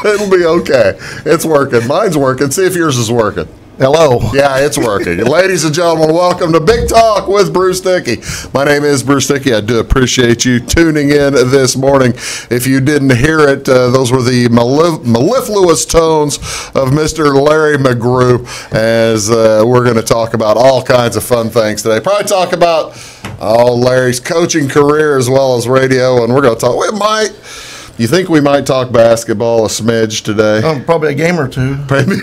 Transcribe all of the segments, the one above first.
It'll be okay. It's working. Mine's working. See if yours is working. Hello. Yeah, it's working. Ladies and gentlemen, welcome to Big Talk with Bruce Dickey. My name is Bruce Dickey. I do appreciate you tuning in this morning. If you didn't hear it, those were the mellifluous tones of Mr. Larry McGrew, as we're going to talk about all kinds of fun things today. Probably talk about Larry's coaching career as well as radio, and we're going to talk. You think we might talk basketball a smidge today? Probably a game or two. Maybe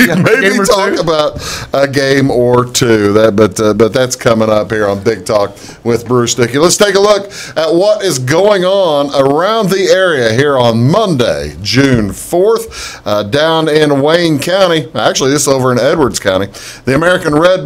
talk about a game or two. But that's coming up here on Big Talk with Bruce Dickey. Let's take a look at what is going on around the area here on Monday, June 4th, down in Wayne County. Actually, this is over in Edwards County. The American Red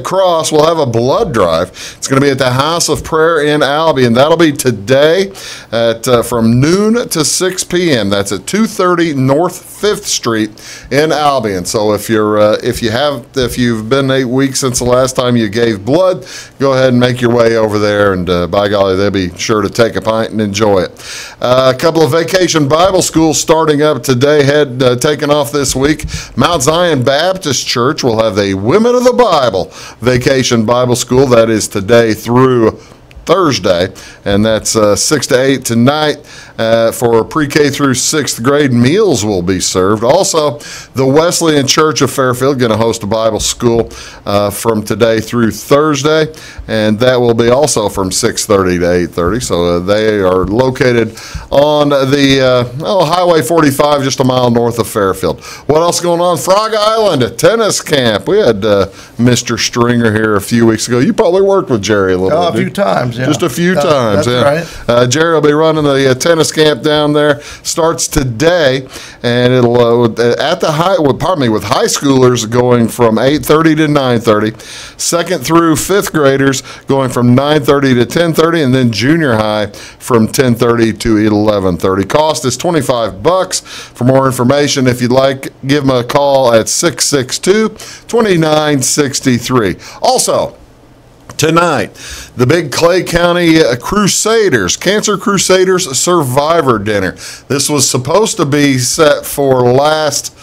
Cross will have a blood drive. It's going to be at the House of Prayer in Albion. That'll be today from noon to 6 p.m. That's at 230 North 5th Street in Albion. So if you've been 8 weeks since the last time you gave blood, go ahead and make your way over there, and by golly, they'll be sure to take a pint and enjoy it. A couple of vacation Bible schools starting up today, taken off this week. Mount Zion Baptist Church will have a Women of the Bible vacation Bible school. That is today through Thursday, and that's 6 to 8 tonight. For pre-K through 6th grade, meals will be served. Also, the Wesleyan Church of Fairfield going to host a Bible school from today through Thursday, and that will be also from 6:30 to 8:30. So they are located on the Highway 45, just a mile north of Fairfield. What else going on? Frog Island, a tennis camp. We had Mr. Stringer here a few weeks ago. You probably worked with Jerry a little bit. A few times, yeah. Just a few times, that's yeah. Right. Jerry will be running the tennis camp down there. Starts today, and it'll with high schoolers going from 8:30 to 9:30, 2nd through 5th graders going from 9:30 to 10:30, and then junior high from 10:30 to 11:30. Cost is $25. For more information, if you'd like, give them a call at 662-2963. Also, tonight, the big Clay County Cancer Crusaders Survivor Dinner. This was supposed to be set for last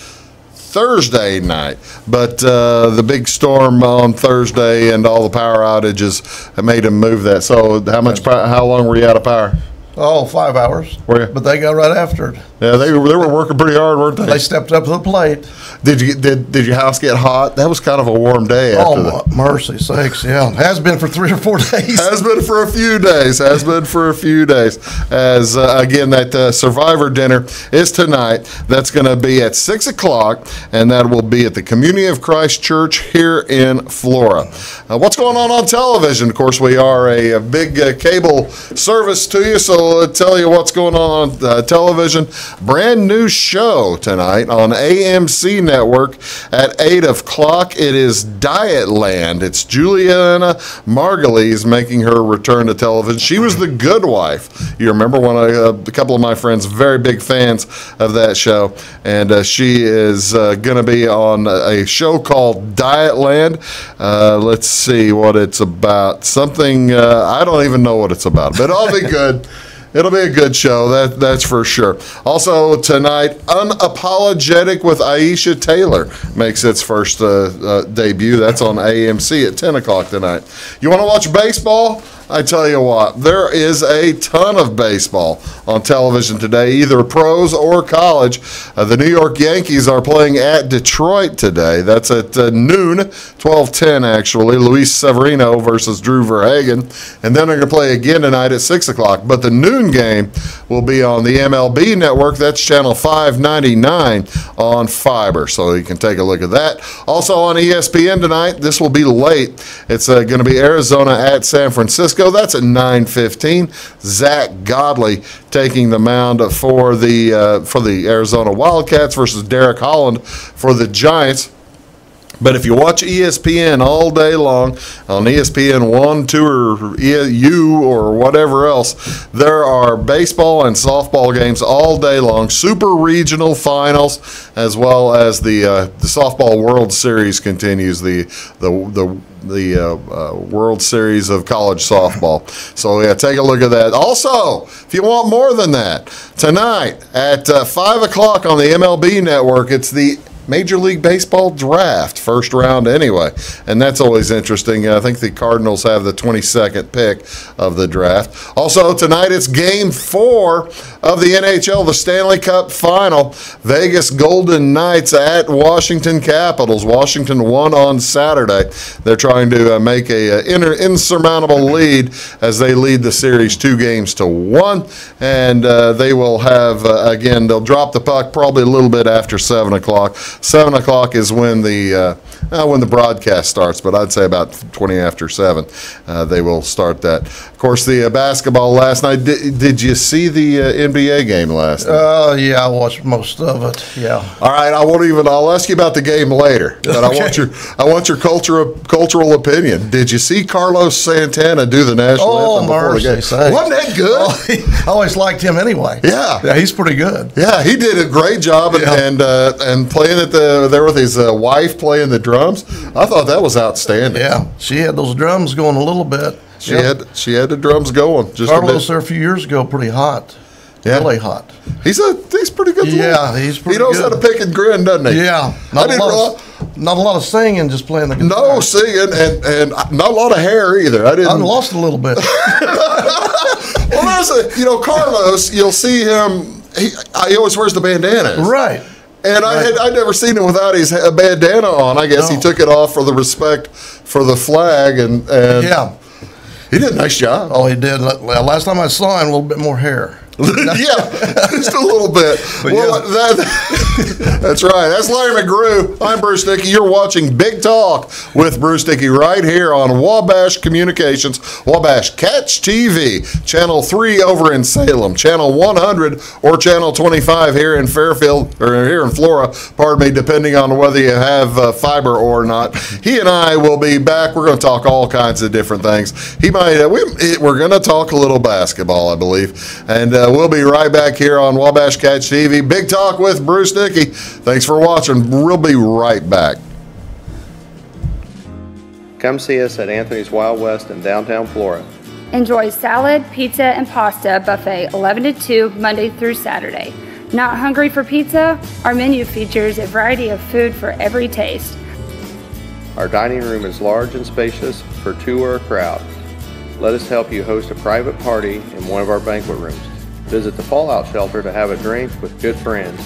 Thursday night, but the big storm on Thursday and all the power outages made them move that. So how long were you out of power? 5 hours. Were you? But they got right after it. Yeah, they were working pretty hard, weren't they? They stepped up to the plate. Did your house get hot? That was kind of a warm day after that. Mercy sakes, yeah. Has been for 3 or 4 days. Has been for a few days. As, again, that Survivor Dinner is tonight. That's going to be at 6 o'clock, and that will be at the Community of Christ Church here in Flora. What's going on television? Of course, we are a big cable service to you, so I'll tell you what's going on television. Brand new show tonight on AMC Network at 8 o'clock. It is Dietland. It's Juliana Margulies making her return to television. She was the Good Wife. You remember a couple of my friends, very big fans of that show, and she is going to be on a show called Dietland. Let's see what it's about. Something, I don't even know what it's about, but it'll be good. It'll be a good show, that's for sure. Also tonight, Unapologetic with Aisha Taylor makes its first debut. That's on AMC at 10 o'clock tonight. You want to watch baseball? I tell you what, there is a ton of baseball on television today, either pros or college. The New York Yankees are playing at Detroit today. That's at noon, 12:10 actually. Luis Severino versus Drew Verhagen. And then they're going to play again tonight at 6 o'clock. But the noon game will be on the MLB network. That's channel 599 on fiber. So you can take a look at that. Also on ESPN tonight, this will be late. It's going to be Arizona at San Francisco. That's at 9:15. Zach Godley taking the mound for the Arizona Wildcats versus Derek Holland for the Giants. But if you watch ESPN all day long on ESPN 1, 2, or U or whatever else, there are baseball and softball games all day long, super regional finals, as well as the softball World Series continues, the World Series of college softball. So yeah, take a look at that. Also, if you want more than that, tonight at 5 o'clock on the MLB Network, it's the Major League Baseball draft, first round anyway, and that's always interesting. I think the Cardinals have the 22nd pick of the draft. Also tonight it's Game 4 of the NHL, the Stanley Cup Final. Vegas Golden Knights at Washington Capitals. Washington won on Saturday. They're trying to make an insurmountable lead as they lead the series 2-1, and they will have, again, they'll drop the puck probably a little bit after 7 o'clock. 7 o'clock is when the broadcast starts, but I'd say about 20 after 7 they will start that. Of course, the basketball last night. Did you see the NBA game last night? Yeah, I watched most of it. Yeah. All right, I'll ask you about the game later, but Okay. I want your cultural opinion. Did you see Carlos Santana do the national anthem before the game? Mercy sakes. Wasn't that good? Oh, I always liked him anyway. Yeah. He's pretty good. Yeah, he did a great job, and playing there with his wife playing the drums. I thought that was outstanding. Yeah, she had those drums going a little bit. She had the drums going. Just Carlos a there a few years ago, pretty hot. Yeah. Really hot. bit. He's pretty good. Yeah, he's pretty He knows good. how to pick and grin, doesn't he? Yeah, not a lot of singing, just playing the guitar. No singing and not a lot of hair either. I lost a little bit. Well, Carlos. You'll see him. He always wears the bandana. Right. And I'd never seen him without his bandana on. I guess he took it off for the respect for the flag, and Yeah. he did a nice job. Oh, he did. Last time I saw him, a little bit more hair. Yeah, just a little bit. That's right. That's Larry McGrew. I'm Bruce Dickey. You're watching Big Talk with Bruce Dickey right here on Wabash Communications, Wabash Catch TV, Channel 3 over in Salem, Channel 100 or Channel 25 here in Fairfield, or here in Flora, pardon me, depending on whether you have fiber or not. He and I will be back. We're going to talk all kinds of different things. We're going to talk a little basketball, I believe, and we'll be right back here on Wabash Catch TV. Big Talk with Bruce Dickey. Thanks for watching. We'll be right back. Come see us at Anthony's Wild West in downtown Flora. Enjoy salad, pizza, and pasta buffet 11 to 2 Monday through Saturday. Not hungry for pizza? Our menu features a variety of food for every taste. Our dining room is large and spacious for two or a crowd. Let us help you host a private party in one of our banquet rooms. Visit the Fallout Shelter to have a drink with good friends.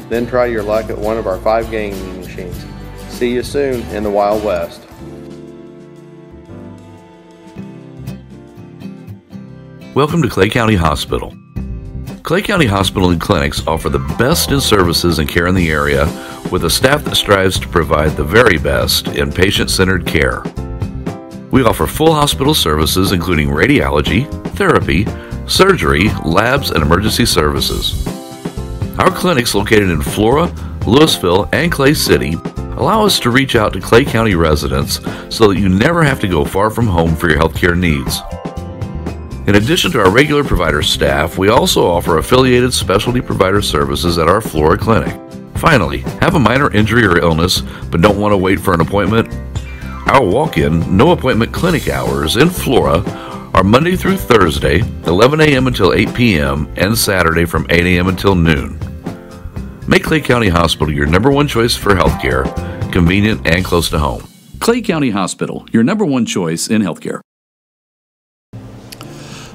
Then try your luck at one of our 5 gaming machines. See you soon in the Wild West. Welcome to Clay County Hospital. Clay County Hospital and Clinics offer the best in services and care in the area with a staff that strives to provide the very best in patient-centered care. We offer full hospital services including radiology, therapy, surgery, labs, and emergency services. Our clinics located in Flora, Louisville, and Clay City allow us to reach out to Clay County residents so that you never have to go far from home for your healthcare needs. In addition to our regular provider staff, we also offer affiliated specialty provider services at our Flora clinic. Finally, have a minor injury or illness but don't want to wait for an appointment? Our walk-in, no-appointment clinic hours in Flora are Monday through Thursday, 11 a.m. until 8 p.m., and Saturday from 8 a.m. until noon. Make Clay County Hospital your number one choice for healthcare, convenient and close to home. Clay County Hospital, your number one choice in healthcare.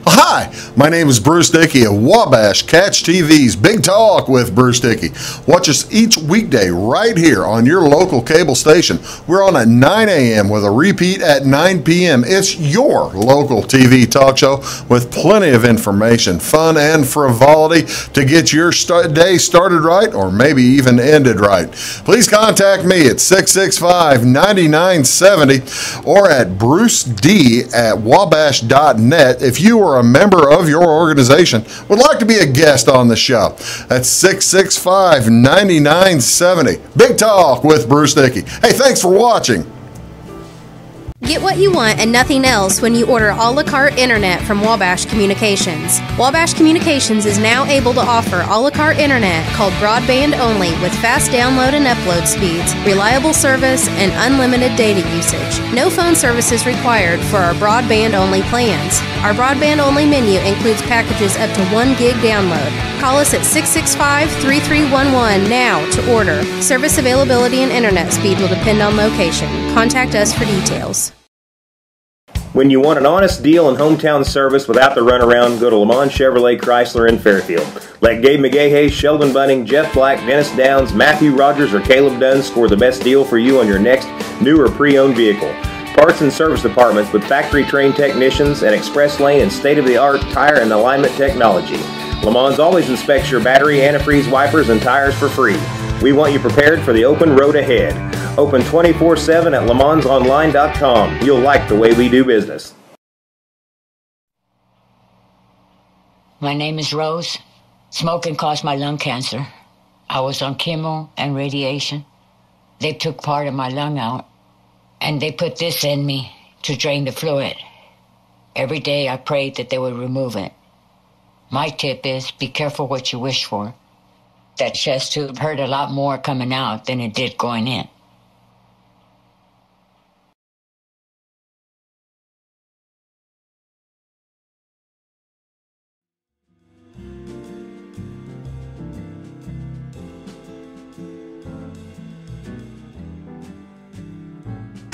Hi, my name is Bruce Dickey of Wabash Catch TV's Big Talk with Bruce Dickey. Watch us each weekday right here on your local cable station. We're on at 9 a.m. with a repeat at 9 p.m. It's your local TV talk show with plenty of information, fun, and frivolity to get your day started right or maybe even ended right. Please contact me at 665-9970 or at bruced@wabash.net if you are a member member of your organization would like to be a guest on the show. That's 665-9970. Big Talk with Bruce Dickey. Hey, thanks for watching. Get what you want and nothing else when you order a la carte internet from Wabash Communications. Wabash Communications is now able to offer a la carte internet called broadband only with fast download and upload speeds, reliable service, and unlimited data usage. No phone service is required for our broadband only plans. Our broadband only menu includes packages up to 1 gig download. Call us at 665-3311 now to order. Service availability and internet speed will depend on location. Contact us for details. When you want an honest deal and hometown service without the runaround, go to Lamont Chevrolet Chrysler in Fairfield. Let Gabe McGahey, Sheldon Bunning, Jeff Black, Dennis Downs, Matthew Rogers, or Caleb Dunn score the best deal for you on your next new or pre-owned vehicle. Parts and service departments with factory-trained technicians and express lane and state-of-the-art tire and alignment technology. Lamont always inspects your battery, antifreeze, wipers, and tires for free. We want you prepared for the open road ahead. Open 24/7 at LeMansOnline.com. You'll like the way we do business. My name is Rose. Smoking caused my lung cancer. I was on chemo and radiation. They took part of my lung out, and they put this in me to drain the fluid. Every day I prayed that they would remove it. My tip is be careful what you wish for. That chest tube hurt a lot more coming out than it did going in.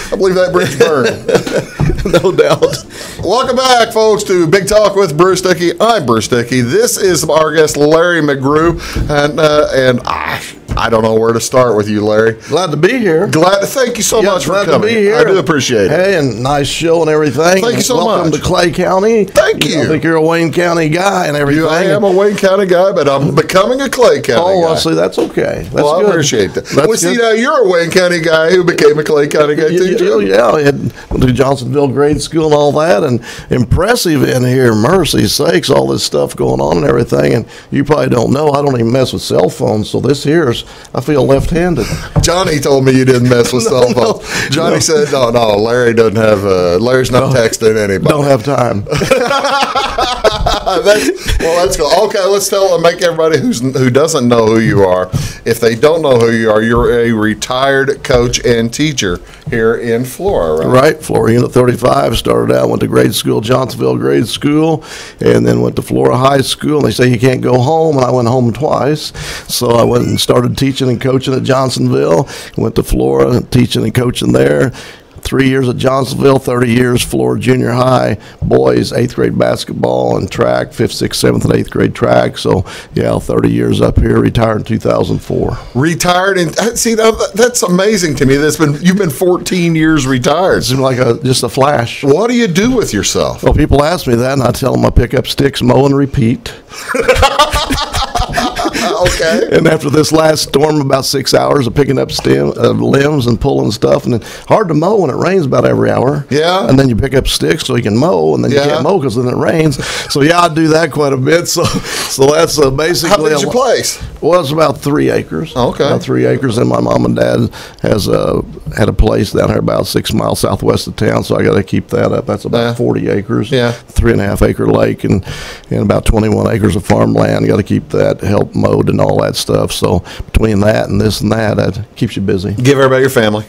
I believe that bridge burned. No doubt. Welcome back, folks, to Big Talk with Bruce Dickey. I'm Bruce Dickey. This is our guest, Larry McGrew, and I don't know where to start with you, Larry. Glad to be here. Thank you so much for coming. To be here. I do appreciate it. Hey, and nice show and everything. Thank you so Welcome much. to Clay County. Thank you. I think you're a Wayne County guy and everything. I am a Wayne County guy, but I'm becoming a Clay County guy. Well, see, that's okay. That's I good. appreciate that. That's See, good. now you're a Wayne County guy who became a Clay County guy, too. Yeah, I went to Johnsonville grade school and all that, and impressive in here. Mercy sakes, all this stuff going on and everything. And you probably don't know, I don't even mess with cell phones, so this here's, I feel left-handed. Johnny told me you didn't mess with cell phones. Johnny said, no, Larry doesn't have, Larry's not texting anybody. Don't have time. That's cool. Okay, let's make everybody who doesn't know who you are. If they don't know who you are, you're a retired coach and teacher here in Flora, right? Right, Flora Unit 35. Started out, went to grade school, Johnsonville grade school, and then went to Flora High School. And they say you can't go home, and I went home twice. So I went and started teaching and coaching at Johnsonville. Went to Flora, teaching and coaching there. 3 years at Johnsonville, 30 years Florida Junior High, boys, 8th grade basketball and track, 5th, 6th, 7th, and 8th grade track. So, yeah, 30 years up here, retired in 2004. Retired, and see, that's amazing to me. You've been 14 years retired. It seemed like just a flash. What do you do with yourself? Well, people ask me that, and I tell them I pick up sticks, mow, and repeat. Okay. And after this last storm, about 6 hours of picking up limbs and pulling stuff, and it's hard to mow when it rains about every hour. Yeah. And then you pick up sticks so you can mow, and then you can't mow because then it rains. So yeah, I do that quite a bit. So that's basically. How big's your place? Well, it's about 3 acres. Okay. About 3 acres, and my mom and dad had a place down here about 6 miles southwest of town, so I got to keep that up. That's about 40 acres. Yeah. 3.5 acre lake and about 21 acres of farmland. Got to keep that, help mowed and all that stuff. So between that and this and that keeps you busy. Give everybody your family.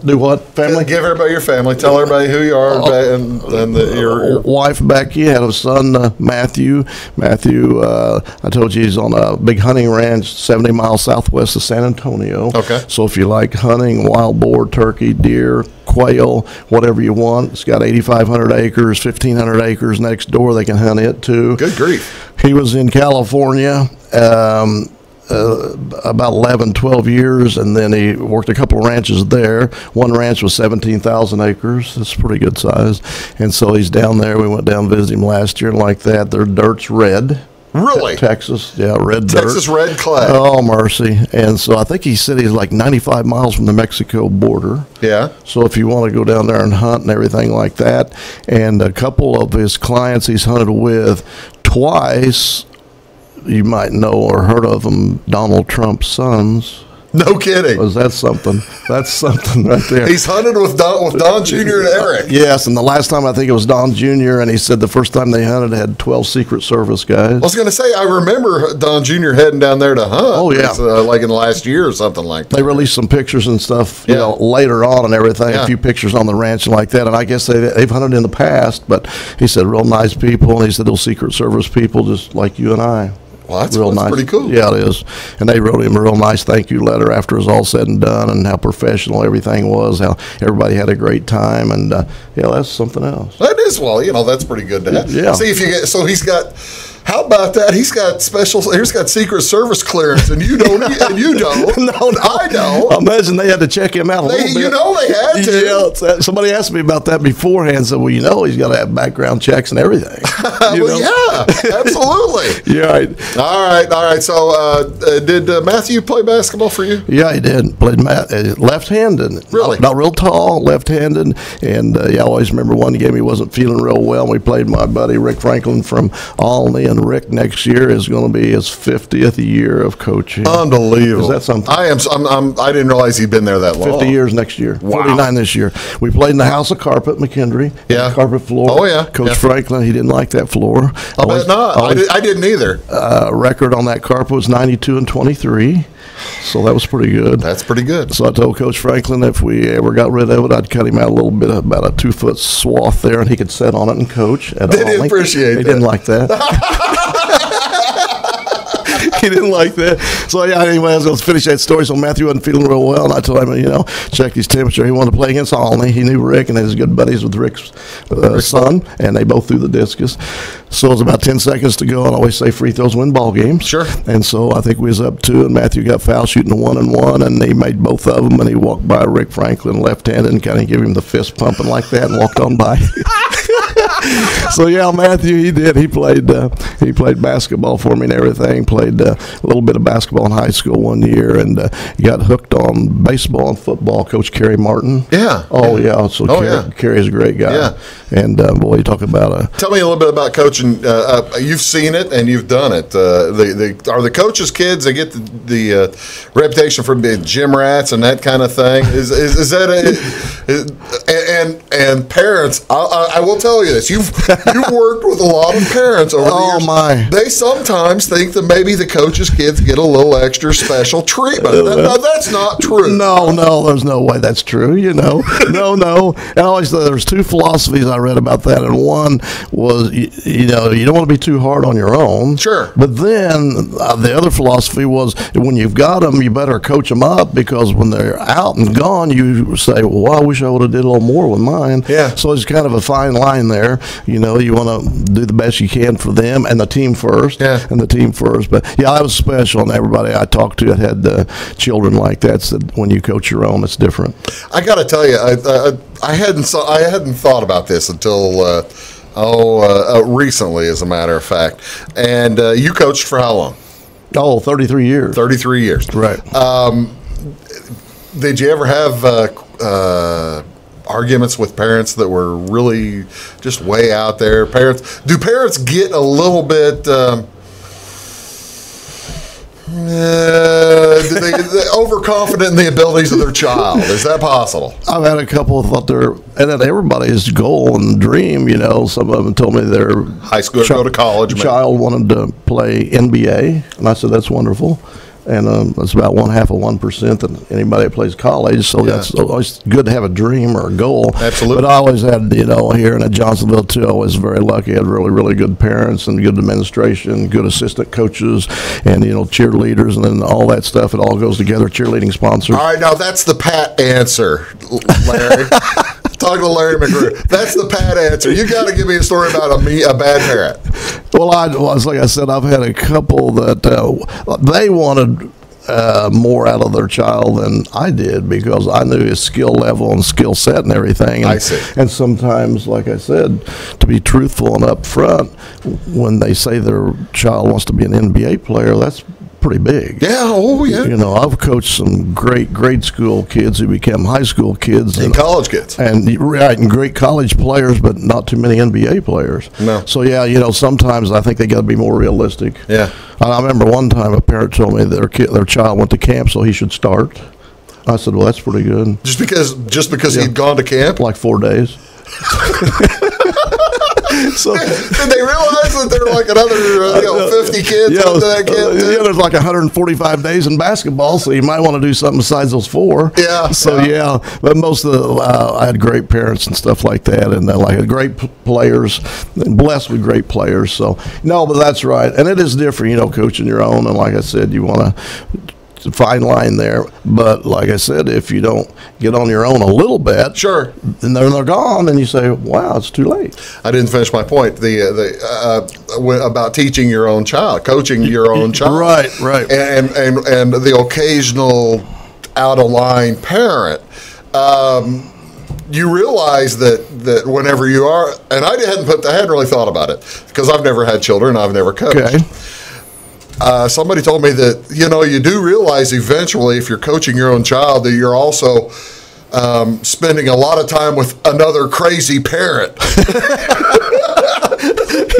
Do what? Family? Give everybody your family. Tell everybody who you are and your wife Becky, had a son Matthew. Matthew, I told you he's on a big hunting ranch 70 miles southwest of San Antonio. Okay. So if you like hunting, wild boar, turkey, deer, quail, whatever you want, it's got 8,500 acres, 1,500 acres next door. They can hunt it too. Good grief. He was in California. About 11, 12 years, and then he worked a couple of ranches there. One ranch was 17,000 acres. That's pretty good size. And so he's down there. We went down and visited him last year and like that. Their dirt's red. Really? Texas, yeah, red dirt. Texas red clay. Oh, mercy. And so I think he said he's like 95 miles from the Mexico border. Yeah. So if you want to go down there and hunt and everything like that, and a couple of his clients he's hunted with twice, you might know or heard of them, Donald Trump's sons. No kidding. Was that something? That's something right there. He's hunted with Don Jr. and Eric. Yes, and the last time I think it was Don Jr., and he said the first time they hunted had 12 Secret Service guys. I was going to say, I remember Don Jr. heading down there to hunt. Oh, yeah. Like in the last year or something like that. They released some pictures and stuff, you know, later on and everything, a few pictures on the ranch and like that, and I guess they've hunted in the past, but he said real nice people, and he said those Secret Service people just like you and I. Well, that's nice. Pretty cool. Yeah, it is. And they wrote him a real nice thank you letter after it was all said and done, and how professional everything was, how everybody had a great time, and yeah, that's something else. That is, well, that's pretty good to have. Yeah. See if you get. So he's got. How about that? He's got Secret Service clearance, and you don't. And you don't. No, I don't. I imagine they had to check him out a little bit. They had to. Yeah, somebody asked me about that beforehand. Said, well, he's got to have background checks and everything. Yeah, absolutely. Yeah. Right. All right. So, did Matthew play basketball for you? Yeah, he did. Played left-handed. Really? Not real tall, left-handed. And I always remember one game he wasn't feeling real well. And we played my buddy Rick Franklin from Alney, and Rick next year is going to be his 50th year of coaching. Unbelievable. Is that something? I didn't realize he'd been there that long. 50 years next year. Wow. 49 this year. We played in the House of Carpet, McKendree. Yeah. Carpet floor. Oh, yeah. Coach Franklin, he didn't like that floor. I bet not. I didn't either. Record on that carpet was 92-23. So that was pretty good. That's pretty good. So I told Coach Franklin if we ever got rid of it, I'd cut him out a little bit, about a 2-foot swath there, and he could sit on it and coach. They didn't appreciate that. He didn't like that. He didn't like that. So, yeah, anyway, I was going to finish that story. So, Matthew wasn't feeling real well, and I told him, checked his temperature. He wanted to play against Alney. He knew Rick and he was good buddies with Rick's son, and they both threw the discus. So, it was about 10 seconds to go, and I always say free throws win ball games. Sure. And so, I think we was up 2, and Matthew got foul shooting a 1-and-1, and he made both of them, and he walked by Rick Franklin left-handed and kind of gave him the fist pumping like that and walked on by. So, yeah, Matthew, he did. He played basketball for me and everything, played a little bit of basketball in high school one year, and he got hooked on baseball and football. Coach Kerry Martin. Yeah. Oh, yeah. So Kerry's a great guy. Yeah. And, boy, you talk about Tell me a little bit about coaching. You've seen it and you've done it. Are the coaches' kids, they get the reputation for being gym rats and that kind of thing? Is that and parents, I will tell you this. You've worked with a lot of parents over the years. Oh, my. They sometimes think that maybe the coaches' kids get a little extra special treatment. That's not true. No, there's no way that's true, No. And I always thought there's 2 philosophies I read about that, and one was, you don't want to be too hard on your own. Sure. But then the other philosophy was when you've got them, you better coach them up, because when they're out and gone, you say, well, I wish I would have did a little more with mine. Yeah. So it's kind of a fine line there. You want to do the best you can for them and the team first. Yeah. And the team first. But, yeah, I was special, and everybody I talked to that had children like that said when you coach your own, it's different. I got to tell you, I hadn't thought about this until recently, as a matter of fact. And you coached for how long? 33 years. 33 years. Right. Did you ever have arguments with parents that were really just way out there? Do parents get a little bit overconfident in the abilities of their child? Is that possible? I've had a couple thought and then everybody's goal and dream, some of them told me their high school go to college child wanted to play NBA, and I said that's wonderful. And it's about 0.5% that anybody that plays college. So that's always good to have a dream or a goal. Absolutely. But I always had, here in Johnsonville too, I was very lucky. I had really, really good parents and good administration, good assistant coaches, and cheerleaders, and then all that stuff. It all goes together. Cheerleading sponsors. All right, now that's the pat answer, Larry. Talking to Larry McGrew. That's the pat answer. You got to give me a story about a bad parent. Well, like I said, I've had a couple that they wanted more out of their child than I did, because I knew his skill level and skill set and everything. And, I see. And sometimes, like I said, to be truthful and upfront, when they say their child wants to be an NBA player, that's pretty big. Yeah, oh yeah. You know, I've coached some great grade school kids who became high school kids And college kids. and and great college players, but not too many NBA players. No. So yeah, you know, sometimes I think they got to be more realistic. Yeah. I remember one time a parent told me their child went to camp, so he should start. I said, well, that's pretty good. Just because he'd gone to camp? Like 4 days. So Did they realize that there were like another 50 kids into that camp? Yeah, there's like 145 days in basketball, so you might want to do something besides those 4. Yeah. So yeah, but most of the I had great parents and stuff like that, and like great players, blessed with great players. So no, but that's right, and it is different, you know, coaching your own, and like I said, you want to fine line there. But like I said, if you don't get on your own a little bit, Sure. then they're gone, and you say, wow, it's too late. I didn't finish my point. About teaching your own child, coaching your own child. Right. And the occasional out of line parent. You realize that whenever you are, and I hadn't really thought about it because I've never had children, I've never coached. Okay. Somebody told me that, you know, you do realize eventually if you're coaching your own child that you're also spending a lot of time with another crazy parent.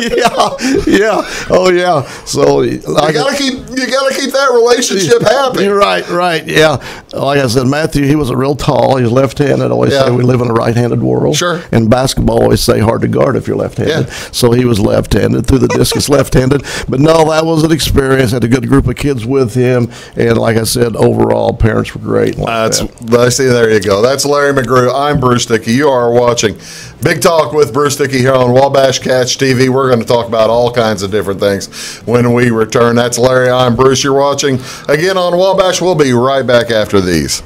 Yeah. Oh, yeah. So You gotta keep that relationship happy. You're right. Yeah. Like I said, Matthew, he was real tall. He's left-handed. I always say we live in a right-handed world. Sure. And basketball always say hard to guard if you're left-handed. Yeah. So he was left-handed, threw the discus left-handed. But no, that was an experience. Had a good group of kids with him. And like I said, overall, parents were great. There you go. That's Larry McGrew. I'm Bruce Dickey. You are watching Big Talk with Bruce Dickey here on Wabash Catch TV. We're going to talk about all kinds of different things when we return. That's Larry. I'm Bruce. You're watching again on Wabash. We'll be right back after these.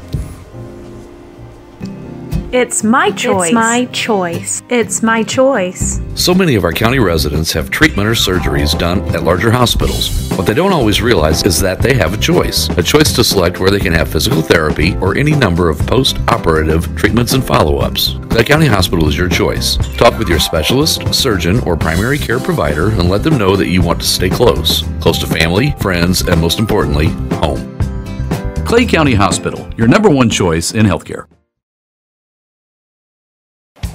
It's my choice. It's my choice. It's my choice. So many of our county residents have treatment or surgeries done at larger hospitals. What they don't always realize is that they have a choice to select where they can have physical therapy or any number of post-operative treatments and follow-ups. Clay County Hospital is your choice. Talk with your specialist, surgeon, or primary care provider and let them know that you want to stay close to family, friends, and most importantly, home. Clay County Hospital, your number one choice in healthcare.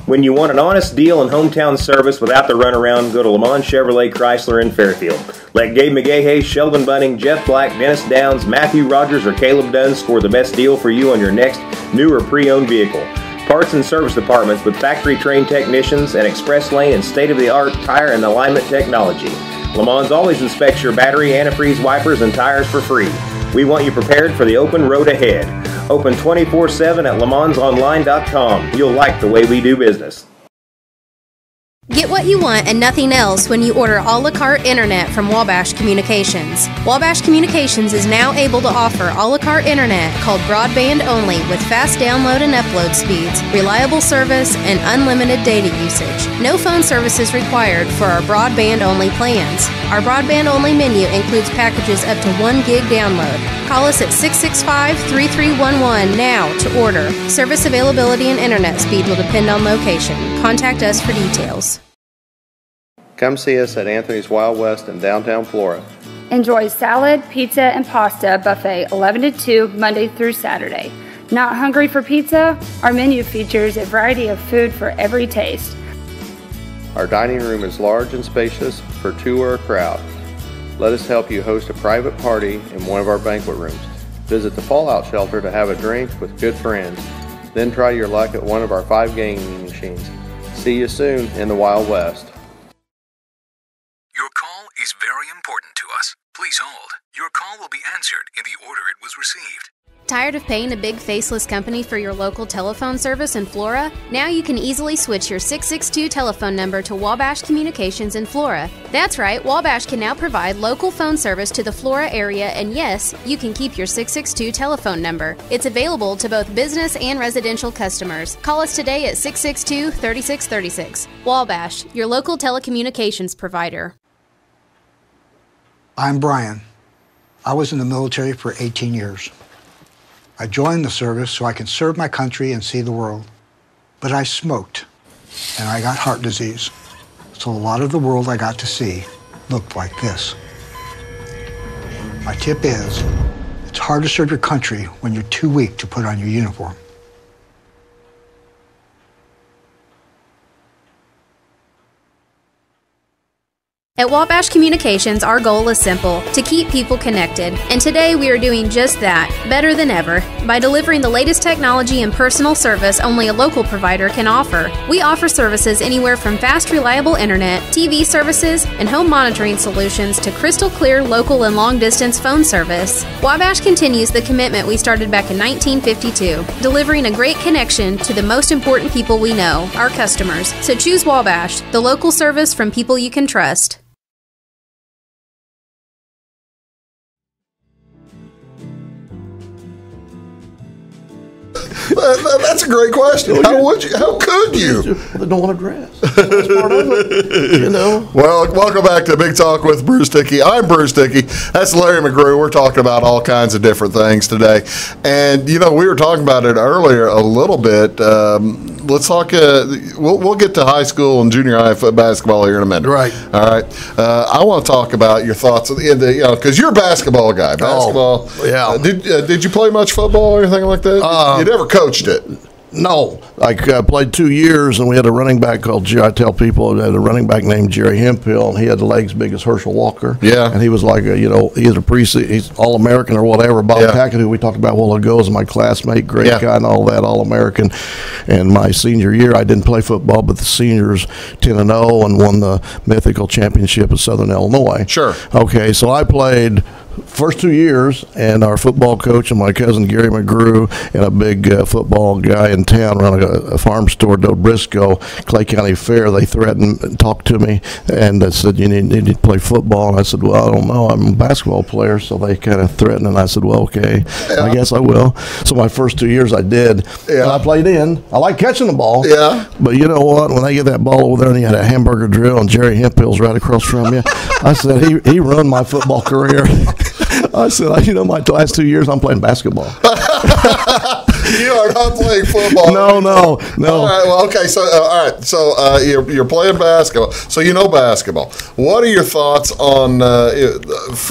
When you want an honest deal and hometown service without the runaround, go to Le Mans Chevrolet Chrysler in Fairfield. Let Gabe McGahey, Sheldon Bunning, Jeff Black, Dennis Downs, Matthew Rogers, or Caleb Dunn score the best deal for you on your next new or pre-owned vehicle. Parts and service departments with factory-trained technicians and express lane and state-of-the-art tire and alignment technology. Le Mans always inspects your battery, antifreeze, wipers, and tires for free. We want you prepared for the open road ahead. Open 24/7 at lemansonline.com. You'll like the way we do business. Get what you want and nothing else when you order a la carte internet from Wabash Communications. Wabash Communications is now able to offer a la carte internet called broadband only with fast download and upload speeds, reliable service, and unlimited data usage. No phone service is required for our broadband only plans. Our broadband only menu includes packages up to 1 gig download. Call us at 665-3311 now to order. Service availability and internet speed will depend on location. Contact us for details. Come see us at Anthony's Wild West in downtown Flora. Enjoy salad, pizza, and pasta buffet 11 to 2 Monday through Saturday. Not hungry for pizza? Our menu features a variety of food for every taste. Our dining room is large and spacious for 2 or a crowd. Let us help you host a private party in one of our banquet rooms. Visit the Fallout Shelter to have a drink with good friends. Then try your luck at one of our 5 gaming machines. See you soon in the Wild West. Your call is very important to us. Please hold. Your call will be answered in the order it was received. Tired of paying a big faceless company for your local telephone service in Flora? Now you can easily switch your 662 telephone number to Wabash Communications in Flora. That's right, Wabash can now provide local phone service to the Flora area, and yes, you can keep your 662 telephone number. It's available to both business and residential customers. Call us today at 662-3636. Wabash, your local telecommunications provider. I'm Brian. I was in the military for 18 years. I joined the service so I could serve my country and see the world. But I smoked, and I got heart disease. So a lot of the world I got to see looked like this. My tip is, it's hard to serve your country when you're too weak to put on your uniform. At Wabash Communications, our goal is simple, to keep people connected. And today we are doing just that, better than ever, by delivering the latest technology and personal service only a local provider can offer. We offer services anywhere from fast, reliable internet, TV services, and home monitoring solutions to crystal clear local and long-distance phone service. Wabash continues the commitment we started back in 1952, delivering a great connection to the most important people we know, our customers. So choose Wabash, the local service from people you can trust. That's a great question. How would you? How could you? They don't want to dress. That's part of it, you know. Well, welcome back to Big Talk with Bruce Dickey. I'm Bruce Dickey. That's Larry McGrew. We're talking about all kinds of different things today. And, you know, we were talking about it earlier a little bit. Let's talk, we'll get to high school and junior high basketball here in a minute. Right. All right. I want to talk about your thoughts, because you're a basketball guy. Basketball. Oh, yeah. Did you play much football or anything like that? You never coached it? No, I played 2 years, and we had a running back called Jerry. I tell people we had a running back named Jerry Hemphill, and he had the legs big as Herschel Walker. Yeah, and he was like he's All-American or whatever. Bob Tackett, who we talked about a while ago, is my classmate, great guy and all that, All-American. And my senior year, I didn't play football, but the seniors 10-0 and won the mythical championship at Southern Illinois. Sure. Okay, so I played first 2 years, and our football coach and my cousin Gary McGrew and a big football guy in town running a farm store, Briscoe, Clay County Fair, they threatened and talked to me, and they said, you need to play football. And I said, well, I don't know. I'm a basketball player. So they kind of threatened, and I said, well, okay, I guess I will. So my first 2 years I did. Yeah. And I played in. I like catching the ball. Yeah. But you know what? When they get that ball over there and you had a hamburger drill and Jerry Hemphill's right across from you, I said, he ruined my football career. I said, my last 2 years I'm playing basketball. You are not playing football. No. All right. Well, okay. So, all right. So, you're playing basketball. So you know basketball. What are your thoughts on? Let's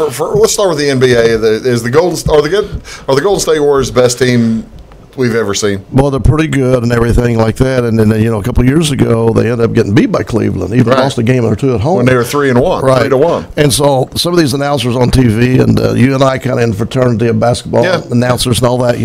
start with the NBA. Is the the Golden State Warriors the best team we've ever seen? Well, they're pretty good and everything like that. And then, a couple of years ago, they ended up getting beat by Cleveland. Even lost a game or two at home. When they were 3-1. Right. 3-1. And so some of these announcers on TV, and you and I kind of in fraternity of basketball announcers and all that,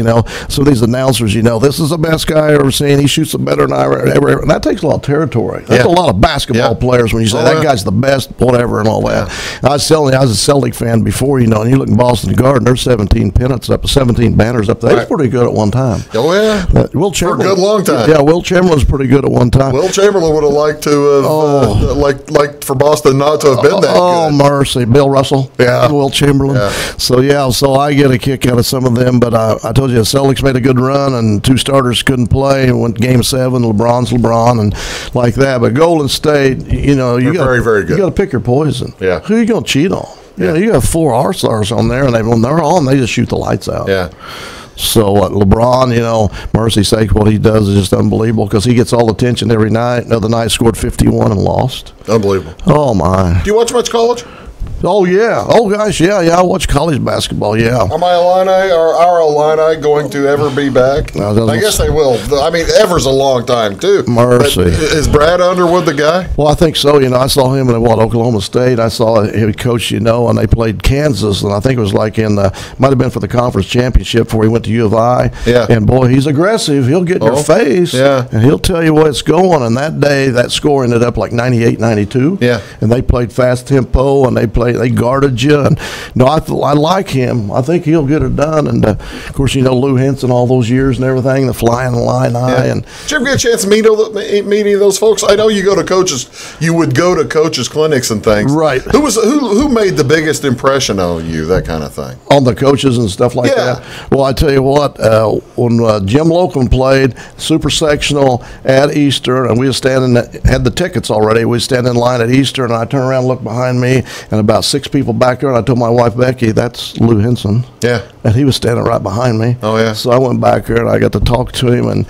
some of these announcers, this is the best guy I've ever seen. He shoots it better than I ever. And that takes a lot of territory. That's a lot of basketball players when you say that guy's the best, whatever, and all that. I was telling you, I was a Celtic fan before, and you look in Boston Garden, there's 17 pennants up, 17 banners up there. He's pretty good at one time. Oh, yeah. Will Chamberlain, for a good long time. Yeah, Will Chamberlain was pretty good at one time. Will Chamberlain would have liked to have, like for Boston not to have been that good. Oh, mercy. Bill Russell. Yeah. Will Chamberlain. Yeah. So I get a kick out of some of them, but I told you the Celtics made a good run, and two starters couldn't play, and went Game 7, LeBron's LeBron, and like that. But Golden State, you got very, very good. You got to pick your poison. Yeah. Who are you going to cheat on? You have 4 All-Stars on there, and when they're on, they just shoot the lights out. Yeah. So LeBron, mercy sake, what he does is just unbelievable because he gets all the attention every night. The other night scored 51 and lost. Unbelievable. Oh, my. Do you watch much college? Oh, yeah. Oh, gosh, yeah. I watch college basketball, yeah. Are my Illini or our Illini going to ever be back? I guess they will. I mean, ever's a long time, too. Mercy. But is Brad Underwood the guy? Well, I think so. I saw him in Oklahoma State. I saw him coach, and they played Kansas, and I think it was like might have been for the conference championship before he went to U of I. Yeah. And, boy, he's aggressive. He'll get in your face. Yeah. And he'll tell you where it's going. And that day, that score ended up like 98-92. Yeah. And they played fast tempo, and they guarded you. And I like him. I think he'll get it done. And of course, Lou Henson, all those years and everything, the flying line eye. And did you ever get a chance to meet any of those folks? I know you go to coaches. You would go to coaches' clinics and things. Right. Who made the biggest impression on you? That kind of thing. On the coaches and stuff like that. Well, I tell you what, when Jim Locum played super sectional at Eastern, and we were had the tickets already. We stand in line at Eastern, and I turn around, and look behind me, and about about 6 people back there, and I told my wife, Becky, that's Lou Henson. Yeah. And he was standing right behind me. Oh, yeah. So I went back there, and I got to talk to him and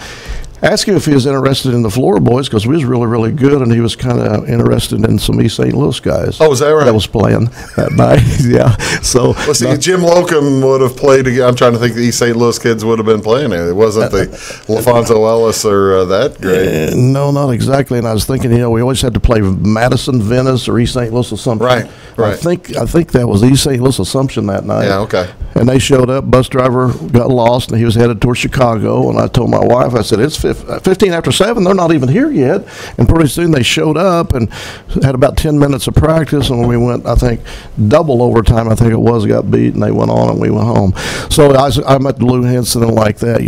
ask him if he was interested in the Florida boys, because we was really, really good, and he was kind of interested in some East St. Louis guys. Oh, is that right? That was playing that night. Yeah. So, well, see, Jim Locum would have played. I'm trying to think the East St. Louis kids would have been playing there. It wasn't the LaFonso Ellis or that great. No, not exactly. And I was thinking, we always had to play Madison, Venice, or East St. Louis Assumption. Right. I think that was East St. Louis Assumption that night. Yeah, okay. And they showed up. Bus driver got lost, and he was headed towards Chicago. And I told my wife, I said, it's 15 after 7. They're not even here yet. And pretty soon they showed up and had about 10 minutes of practice. And when we went, I think, double overtime, I think it was, got beat, and they went on, and we went home. So I met Lou Henson and like that,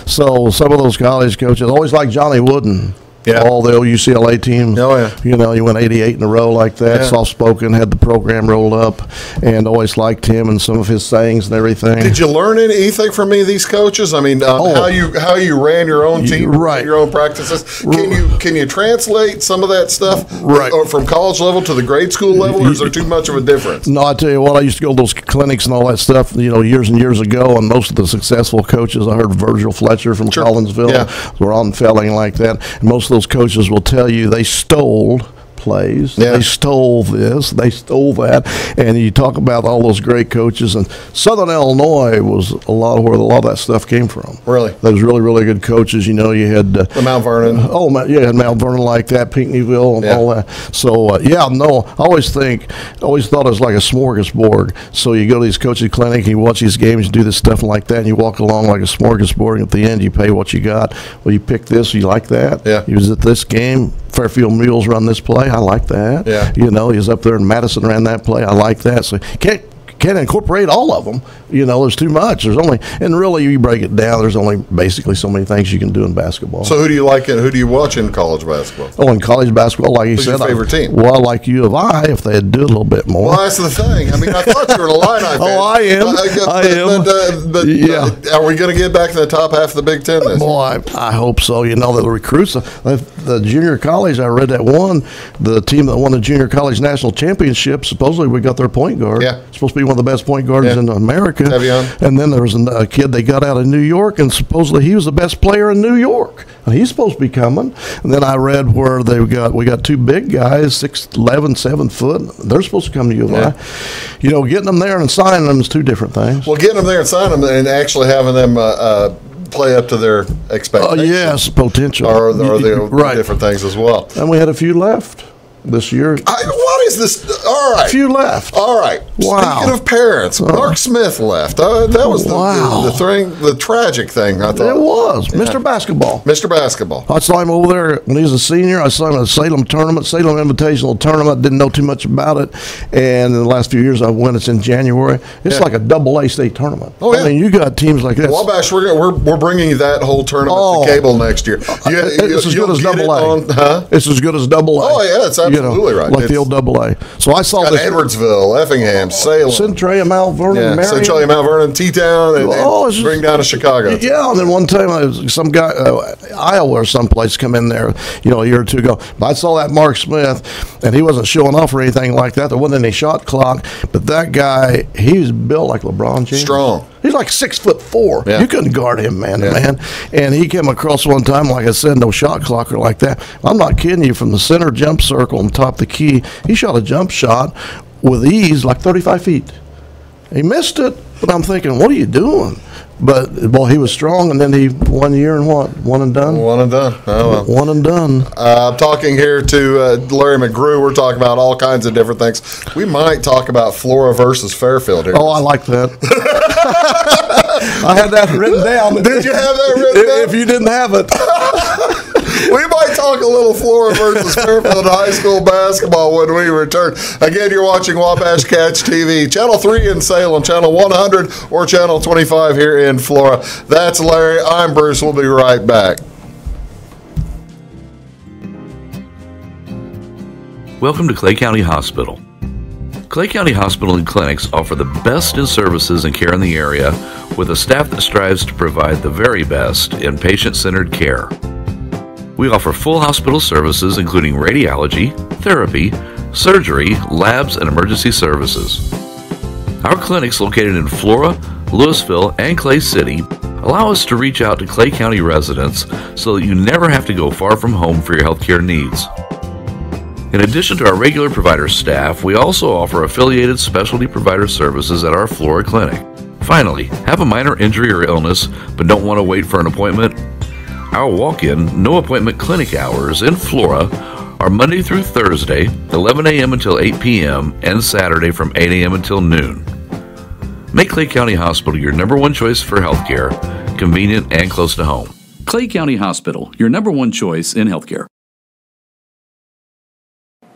So some of those college coaches, always like Johnny Wooden. Yeah. All the old UCLA teams. Oh, yeah. He went 88 in a row like that, Yeah. soft-spoken, had the program rolled up, and always liked him and some of his sayings and everything. Did you learn anything from any of these coaches? I mean, how you ran your own team, right. your own practices. Can you translate some of that stuff or from college level to the grade school level, or is there too much of a difference? No, I tell you what, I used to go to those clinics and all that stuff, years and years ago, and most of the successful coaches, I heard Virgil Fletcher from Collinsville, Ron Felling like that, and most of those coaches will tell you they stole plays. Yeah. They stole this, they stole that, and you talk about all those great coaches. And Southern Illinois was a lot of where a lot of that stuff came from. Really, those really, really good coaches. You had the Mount Vernon. You had Mount Vernon like that, Pinckneyville, and all that. So I always thought it was like a smorgasbord. So you go to these coaching clinic, you watch these games, you do this stuff like that, and you walk along like a smorgasbord. And at the end, you pay what you got. Well, you pick this, you like that. Yeah, you was at this game. Fairfield Mules run this play. I like that. Yeah. He was up there and Madison ran that play. I like that. So can't incorporate all of them. There's too much. And really, you break it down, there's only basically so many things you can do in basketball. So who do you like and who do you watch in college basketball? Oh, in college basketball, like you said. Who's your favorite team? Well, I like U of I if they'd do a little bit more. Well, that's the thing. I mean, I thought you were an Illini fan. Oh, I am. But are we going to get back to the top half of the Big Ten this year? I hope so. The recruits, the junior college, I read that the team that won the junior college national championship, supposedly we got their point guard. Yeah. Supposed to be one of the best point guards in America. And then there was a kid they got out of New York, and supposedly he was the best player in New York. And he's supposed to be coming. And then I read where we got 2 big guys, 6'11", 7 foot. They're supposed to come to U of I. Getting them there and signing them is 2 different things. Well, getting them there and signing them and actually having them play up to their expectations. Yes, potential. Or the different things as well. And we had a few left this year. What is this? All right. A few left. All right. Wow. Speaking of parents, Mark Smith left. That was the tragic thing, I thought. It was. Yeah. Mr. Basketball. Mr. Basketball. I saw him over there when he was a senior. I saw him at a Salem Invitational Tournament. Didn't know too much about it. And in the last few years, I went. It's in January. It's like a AA state tournament. Oh, yeah. I mean, you got teams like that. Wabash, we're bringing that whole tournament to cable next year. It's as good as AA. It's as good as AA. Oh, yeah. It's absolutely right. Like the old AA. So I saw this. Edwardsville, Effingham, Salem. Centralia, Mount Vernon, Marion. Centralia, Mount Vernon, T-Town, and bring down to Chicago. Yeah, and then one time some guy, Iowa or someplace, come in there, a year or two ago. But I saw that Mark Smith, and he wasn't showing off or anything like that. There wasn't any shot clock. But that guy, he was built like LeBron James. Strong. He's like 6'4". Yeah. You couldn't guard him, man to man. And he came across one time, like I said, no shot clock or like that. I'm not kidding you. From the center jump circle on top of the key, he shot a jump shot with ease, like 35 feet. He missed it, but I'm thinking, what are you doing? But, he was strong, and then he 1 year and what? One and done? One and done. Oh, well. One and done. I'm talking here to Larry McGrew. We're talking about all kinds of different things. We might talk about Flora versus Fairfield here. Oh, I like that. I had that written down. Did you have that written down? If you didn't have it. We might talk a little Flora versus Fairfield high school basketball when we return. Again, you're watching Wabash Catch TV, Channel 3 in Salem, Channel 100, or Channel 25 here in Flora. That's Larry. I'm Bruce. We'll be right back. Welcome to Clay County Hospital. Clay County Hospital and Clinics offer the best in services and care in the area with a staff that strives to provide the very best in patient-centered care. We offer full hospital services including radiology, therapy, surgery, labs, and emergency services. Our clinics located in Flora, Louisville, and Clay City allow us to reach out to Clay County residents so that you never have to go far from home for your healthcare needs. In addition to our regular provider staff, we also offer affiliated specialty provider services at our Flora clinic. Finally, have a minor injury or illness but don't want to wait for an appointment? Our walk-in, no-appointment clinic hours in Flora are Monday through Thursday, 11 a.m. until 8 p.m., and Saturday from 8 a.m. until noon. Make Clay County Hospital your number one choice for healthcare, convenient and close to home. Clay County Hospital, your number one choice in healthcare.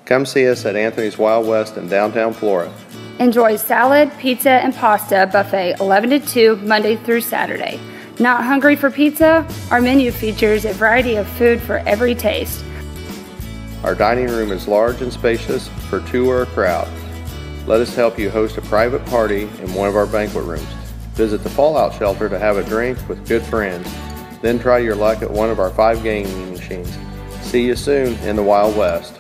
Come see us at Anthony's Wild West in downtown Flora. Enjoy salad, pizza, and pasta buffet 11 to 2 Monday through Saturday. Not hungry for pizza? Our menu features a variety of food for every taste. Our dining room is large and spacious for two or a crowd. Let us help you host a private party in one of our banquet rooms. Visit the Fallout Shelter to have a drink with good friends. Then try your luck at one of our 5 gaming machines. See you soon in the Wild West.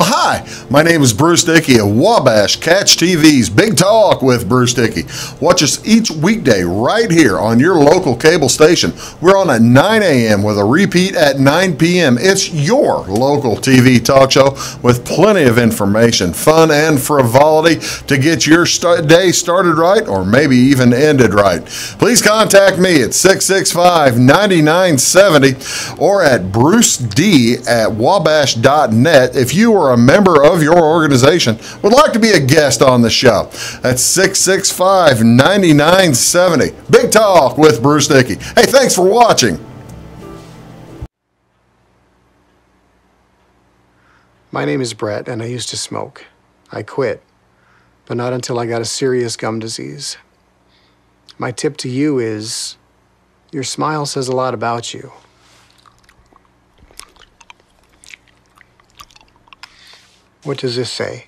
Hi, my name is Bruce Dickey of Wabash Catch TV's Big Talk with Bruce Dickey. Watch us each weekday right here on your local cable station. We're on at 9 a.m. with a repeat at 9 p.m. It's your local TV talk show with plenty of information, fun, and frivolity to get your day started right or maybe even ended right. Please contact me at 665-9970 or at bruced@wabash.net if you are a member of your organization would like to be a guest on the show. That's 665-9970. Big Talk with Bruce Dickey. Hey, thanks for watching. My name is Brett, and I used to smoke. I quit, but not until I got a serious gum disease. My tip to you is, your smile says a lot about you. What does this say?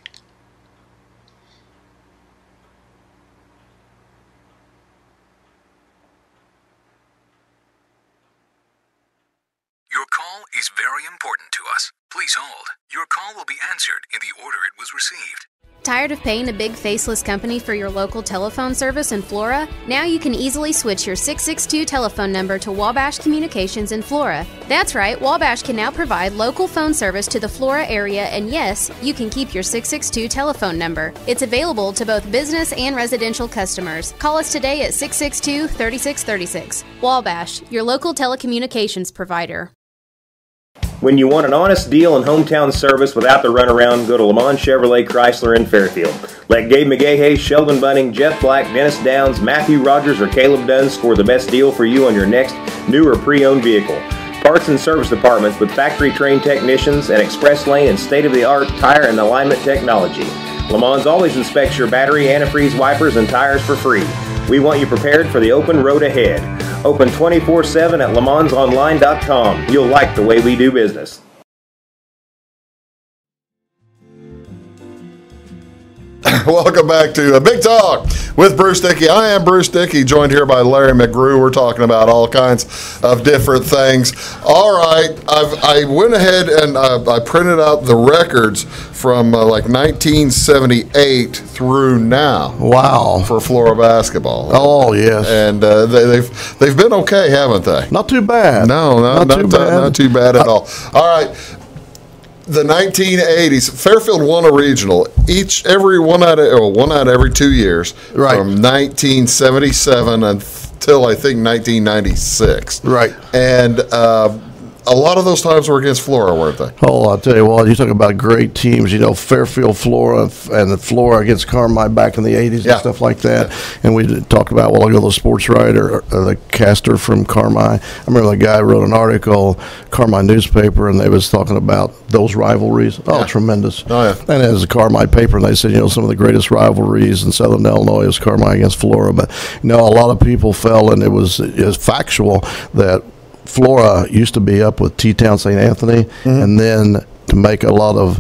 Your call is very important to us. Please hold. Your call will be answered in the order it was received. Tired of paying a big faceless company for your local telephone service in Flora? Now you can easily switch your 662 telephone number to Wabash Communications in Flora. That's right, Wabash can now provide local phone service to the Flora area, and yes, you can keep your 662 telephone number. It's available to both business and residential customers. Call us today at 662-3636. Wabash, your local telecommunications provider. When you want an honest deal and hometown service without the runaround, go to Lamont Chevrolet Chrysler in Fairfield. Let Gabe McGahey, Sheldon Bunning, Jeff Black, Dennis Downs, Matthew Rogers, or Caleb Dunn score the best deal for you on your next new or pre-owned vehicle. Parts and service departments with factory-trained technicians and express lane and state-of-the-art tire and alignment technology. Lamont always inspects your battery, antifreeze, wipers, and tires for free. We want you prepared for the open road ahead. Open 24/7 at LeMansOnline.com. You'll like the way we do business. Welcome back to Big Talk with Bruce Dickey. I am Bruce Dickey, joined here by Larry McGrew. We're talking about all kinds of different things. All right, I went ahead and I printed out the records from like 1978 through now. Wow, for Flora basketball. Oh yes, and they've been okay, haven't they? Not too bad. No, not too bad at all. All right. The 1980s, Fairfield won a regional one out of every 2 years, right, from 1977 until I think 1996. Right, and a lot of those times were against Flora, weren't they? Oh, I'll tell you what, you talk about great teams, Fairfield, Flora, and the Flora against Carmi back in the 80s and stuff like that. Yeah. And we talked about, the sports writer, the caster from Carmi. I remember the guy wrote an article, Carmi newspaper, and they was talking about those rivalries. Oh, tremendous. Oh, yeah. And it was a Carmi paper, and they said, some of the greatest rivalries in Southern Illinois is Carmi against Flora. But, a lot of people felt, and it was factual, that Flora used to be up with T-Town St. Anthony, and then to make a lot of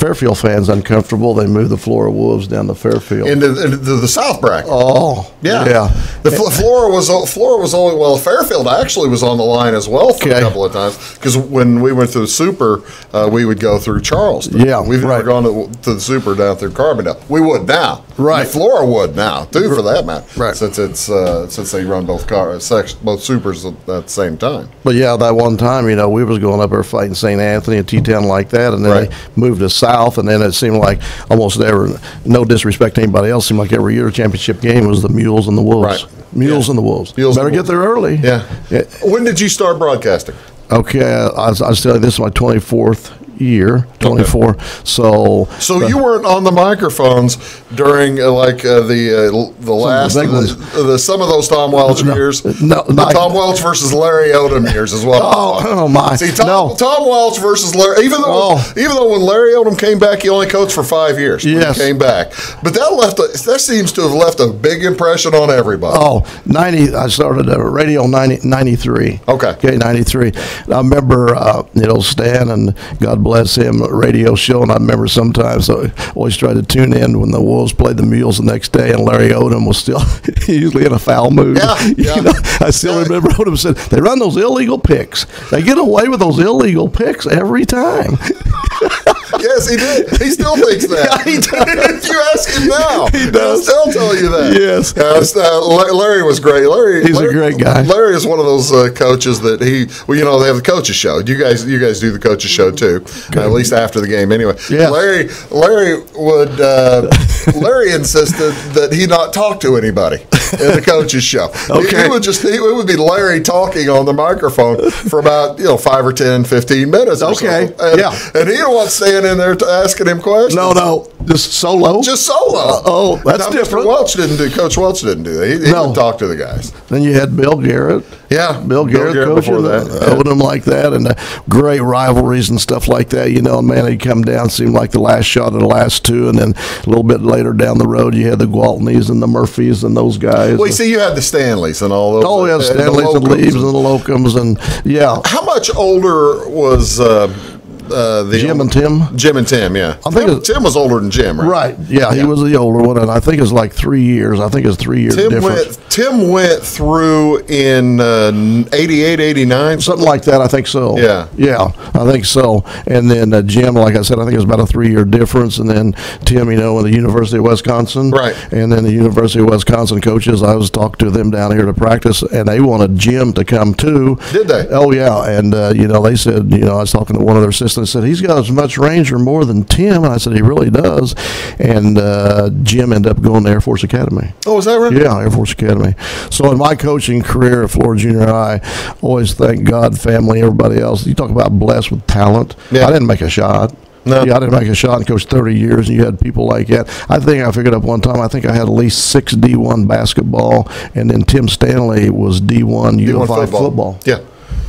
Fairfield fans uncomfortable. They moved the Flora Wolves down to Fairfield. Into the South bracket. Oh, yeah. Flora was only, well, Fairfield actually was on the line as well for a couple of times, because when we went through the Super, we would go through Charleston. Yeah, We've never gone to the Super down through Carbondale. We would now. Right. Flora would now, too, for that matter. Right. Since they run both Supers at the same time. But yeah, that one time, you know, we was going up there fighting St. Anthony and T-Town like that, and then they moved us south, and then it seemed like almost ever, no disrespect to anybody else, seemed like every year the championship game was the Mules and the Wolves. Right. Mules and the Wolves. Better get there early. Yeah. When did you start broadcasting? Okay, I was telling you, this is my 24th year, 24. Okay. So you weren't on the microphones during the last some of those Tom Welch years. No, Tom Welch versus Larry Odom years as well. Oh my! See, Tom Welch versus Larry. Even though when Larry Odom came back, he only coached for 5 years. Yes, when he came back, but that seems to have left a big impression on everybody. Oh, 90. I started at radio 93. Okay, 93. I remember Stan, and God bless him, radio show, and I remember sometimes I always tried to tune in when the Wolves played the Mules the next day, and Larry Odom was still usually in a foul mood. I still remember Odom said, they run those illegal picks. They get away with those illegal picks every time. Yes, he did. He still thinks that. Yeah, he does. If you ask him now, he does. He'll still tell you that. Yes. Larry was great. He's a great guy. Larry is one of those coaches that they have the coaches show. You guys do the coaches show too, at least after the game anyway. Yeah. Larry insisted that he not talk to anybody in the coaches show. Okay. It would be Larry talking on the microphone for about 5 or 10, 15 minutes. Okay. And he don't want to stand in there asking him questions. No, just solo. Just solo. That's different. Coach Welch didn't do that. He would talk to the guys. Then you had Bill Garrett. Yeah, Bill Garrett coaching before that. Odom like that, and great rivalries and stuff like that. Man, he'd come down, seemed like the last shot of the last two, and then a little bit later down the road, you had the Gwaltneys and the Murphys and those guys. Well, you see, you had the Stanleys and all those. Oh, yeah, Stanleys and Leaves and the Locums, and yeah. How much older was Jim and Tim? Jim and Tim, yeah. I think Tim was older than Jim, right? Right, yeah, he was the older one, and I think it's like 3 years. I think it's 3 years difference. Tim went through in 88, 89? Something like that, I think so. Yeah. Yeah, I think so. And then Jim, like I said, I think it was about a 3 year difference. And then Tim, in the University of Wisconsin. Right. And then the University of Wisconsin coaches, I was talking to them down here to practice, and they wanted Jim to come too. Did they? Oh, yeah. And, they said, I was talking to one of their assistants, said, he's got as much range or more than Tim. And I said, he really does. And Jim ended up going to Air Force Academy. Oh, is that right? Yeah, Air Force Academy. So in my coaching career at Florida Junior High, always thank God, family, everybody else. You talk about blessed with talent. Yeah. I didn't make a shot. No. Yeah, I didn't make a shot and coached 30 years, and you had people like that. I think I figured up one time, I think I had at least 6 D1 basketball, and then Tim Stanley was D1 U of I football. Yeah.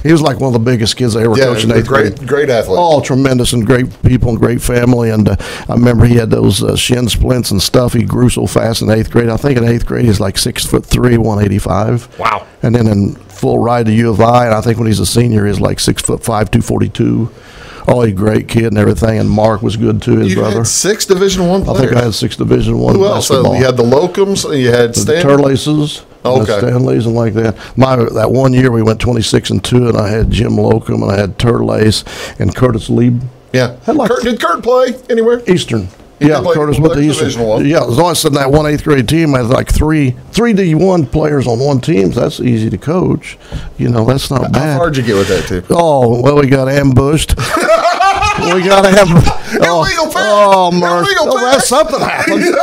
He was like one of the biggest kids I ever coached in 8th grade. Great athlete. All tremendous and great people and great family. And I remember he had those shin splints and stuff. He grew so fast in 8th grade. I think in 8th grade he's like 6'3", 185. Wow. And then in full ride to U of I, and I think when he's a senior he's like 6'5", 242. Oh, he's a great kid and everything, and Mark was good too, his brother. Had 6 Division I players? I think I had 6 Division I Who else? basketball. You had the Locums, and you had the Turlaces. Okay. Stanleys and like that. That 1 year we went 26-2, and I had Jim Locum, and I had Turlace and Curtis Lieb. Yeah. Did Kurt play anywhere? Eastern. Yeah, Curtis went to Eastern. Yeah, as long as in that 8th grade team, I had like three D1 players on one team. So that's easy to coach. That's not bad. How far did you get with that team? Oh, well, we got ambushed. We got to have illegal pick. Oh, Mark. That's something happened.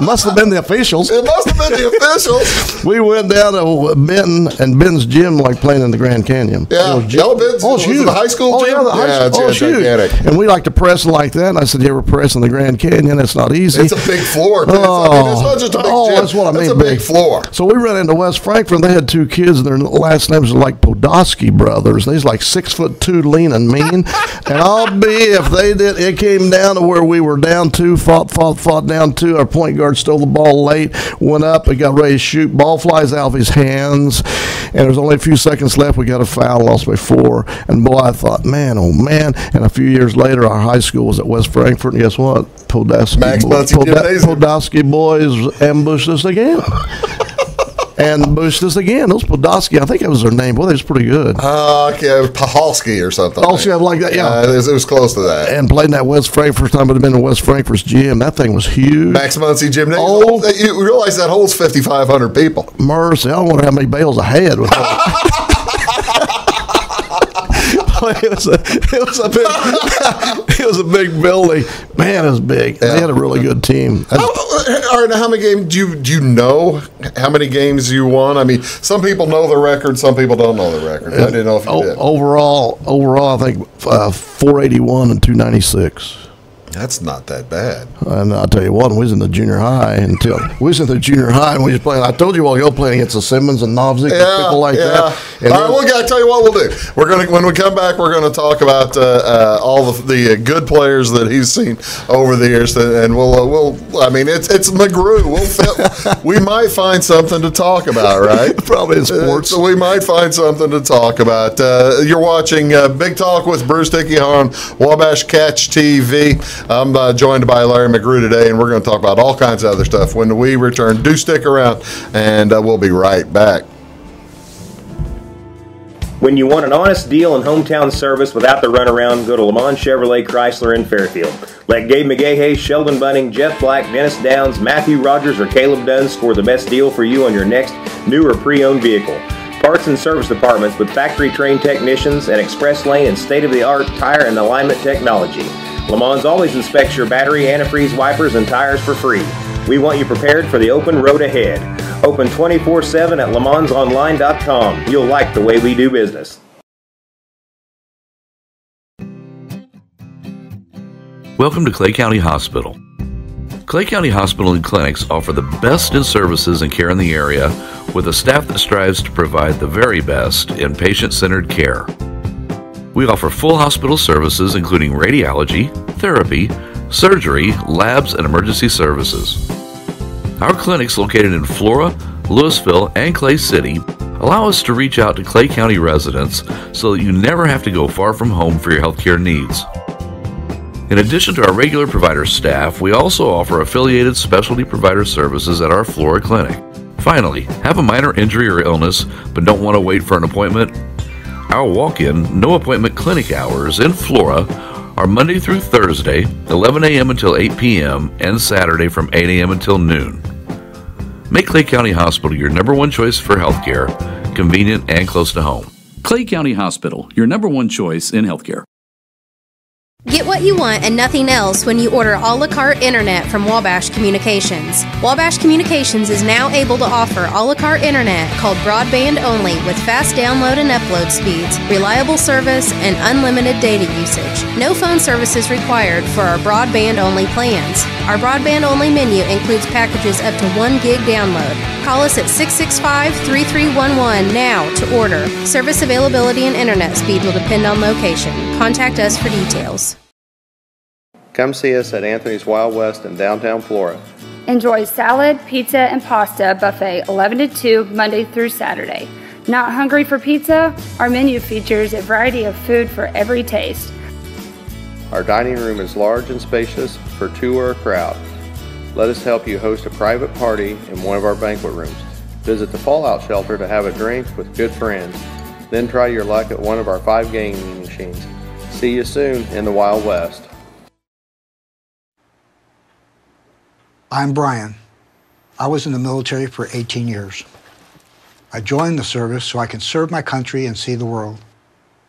Must have been the officials. It must have been the officials. We went down to Benton, and Benton's gym like playing in the Grand Canyon. Yeah. Benton's was it the high school gym? Yeah, the high school. It's gigantic. And we like to press like that. And I said, you ever press in the Grand Canyon? It's not easy. It's a big floor. It's not just a big gym. That's what I mean. It's a big floor. So we ran into West Frankfort, and they had 2 kids, and their last names were like Podolsky brothers. They's like 6'2", lean and mean. And I'll be if they did. It came down to where we were down 2, fought down 2. Our point guard schoolyard, stole the ball late, went up and got ready to shoot. Ball flies out of his hands, and there's only a few seconds left. We got a foul, lost by 4. And boy, I thought, man, oh man. And a few years later, our high school was at West Frankfort, and guess what? Podolsky boys ambushed us again. And ambushed us again. Those Podolsky, I think that was their name. Boy, they was pretty good. Okay, Pahalski or something. Pahalski, like that, yeah. It was close to that. And played in that West Frankfort time, would have been in West Frankfort's gym. That thing was huge. Max Muncie Gymnasium. You realize that holds 5,500 people. Mercy, I don't wonder how many bales I had with it was a big building. Man, it was big. Yeah. They had a really good team. All right, now how many games do you know? How many games you won? I mean, some people know the record, some people don't know the record. I didn't know if you did. Overall, I think 481 and 296. That's not that bad. And I'll tell you what, we was in the junior high and we was playing. I told you all go playing against the Simmons and Novzik and people like that. And all right, well, I tell you what we'll do. When we come back, we're going to talk about all the good players that he's seen over the years, and I mean, it's McGrew. We might find something to talk about, right? Probably in sports. So we might find something to talk about. You're watching Big Talk with Bruce Dickey on Wabash Catch TV. I'm joined by Larry McGrew today, and we're going to talk about all kinds of other stuff when we return. Do stick around, and we'll be right back. When you want an honest deal and hometown service without the runaround, go to Lamont Chevrolet Chrysler in Fairfield. Let Gabe McGahey, Sheldon Bunning, Jeff Black, Dennis Downs, Matthew Rogers, or Caleb Dunn score the best deal for you on your next new or pre-owned vehicle. Parts and service departments with factory-trained technicians and express lane and state-of-the-art tire and alignment technology. Lamont always inspects your battery, antifreeze, wipers, and tires for free. We want you prepared for the open road ahead. Open 24/7 at LaMonsOnline.com. You'll like the way we do business. Welcome to Clay County Hospital. Clay County Hospital and Clinics offer the best in services and care in the area with a staff that strives to provide the very best in patient-centered care. We offer full hospital services including radiology, therapy, surgery, labs, and emergency services. Our clinics located in Flora, Louisville, and Clay City allow us to reach out to Clay County residents so that you never have to go far from home for your healthcare needs. In addition to our regular provider staff, we also offer affiliated specialty provider services at our Flora clinic. Finally, have a minor injury or illness but don't want to wait for an appointment? Our walk-in, no-appointment clinic hours in Flora are Monday through Thursday, 11 a.m. until 8 p.m., and Saturday from 8 a.m. until noon. Make Clay County Hospital your number one choice for healthcare, convenient and close to home. Clay County Hospital, your number one choice in healthcare. Get what you want and nothing else when you order a la carte internet from Wabash Communications. Wabash Communications is now able to offer a la carte internet called broadband only with fast download and upload speeds, reliable service, and unlimited data usage. No phone services required for our broadband only plans. Our broadband only menu includes packages up to 1 gig download. Call us at 665-3311 now to order. Service availability and internet speed will depend on location. Contact us for details. Come see us at Anthony's Wild West in downtown Flora. Enjoy salad, pizza, and pasta buffet 11 to 2 Monday through Saturday. Not hungry for pizza? Our menu features a variety of food for every taste. Our dining room is large and spacious for 2 or a crowd. Let us help you host a private party in one of our banquet rooms. Visit the Fallout Shelter to have a drink with good friends. Then try your luck at one of our 5 gaming machines. See you soon in the Wild West. I'm Brian. I was in the military for 18 years. I joined the service so I can serve my country and see the world.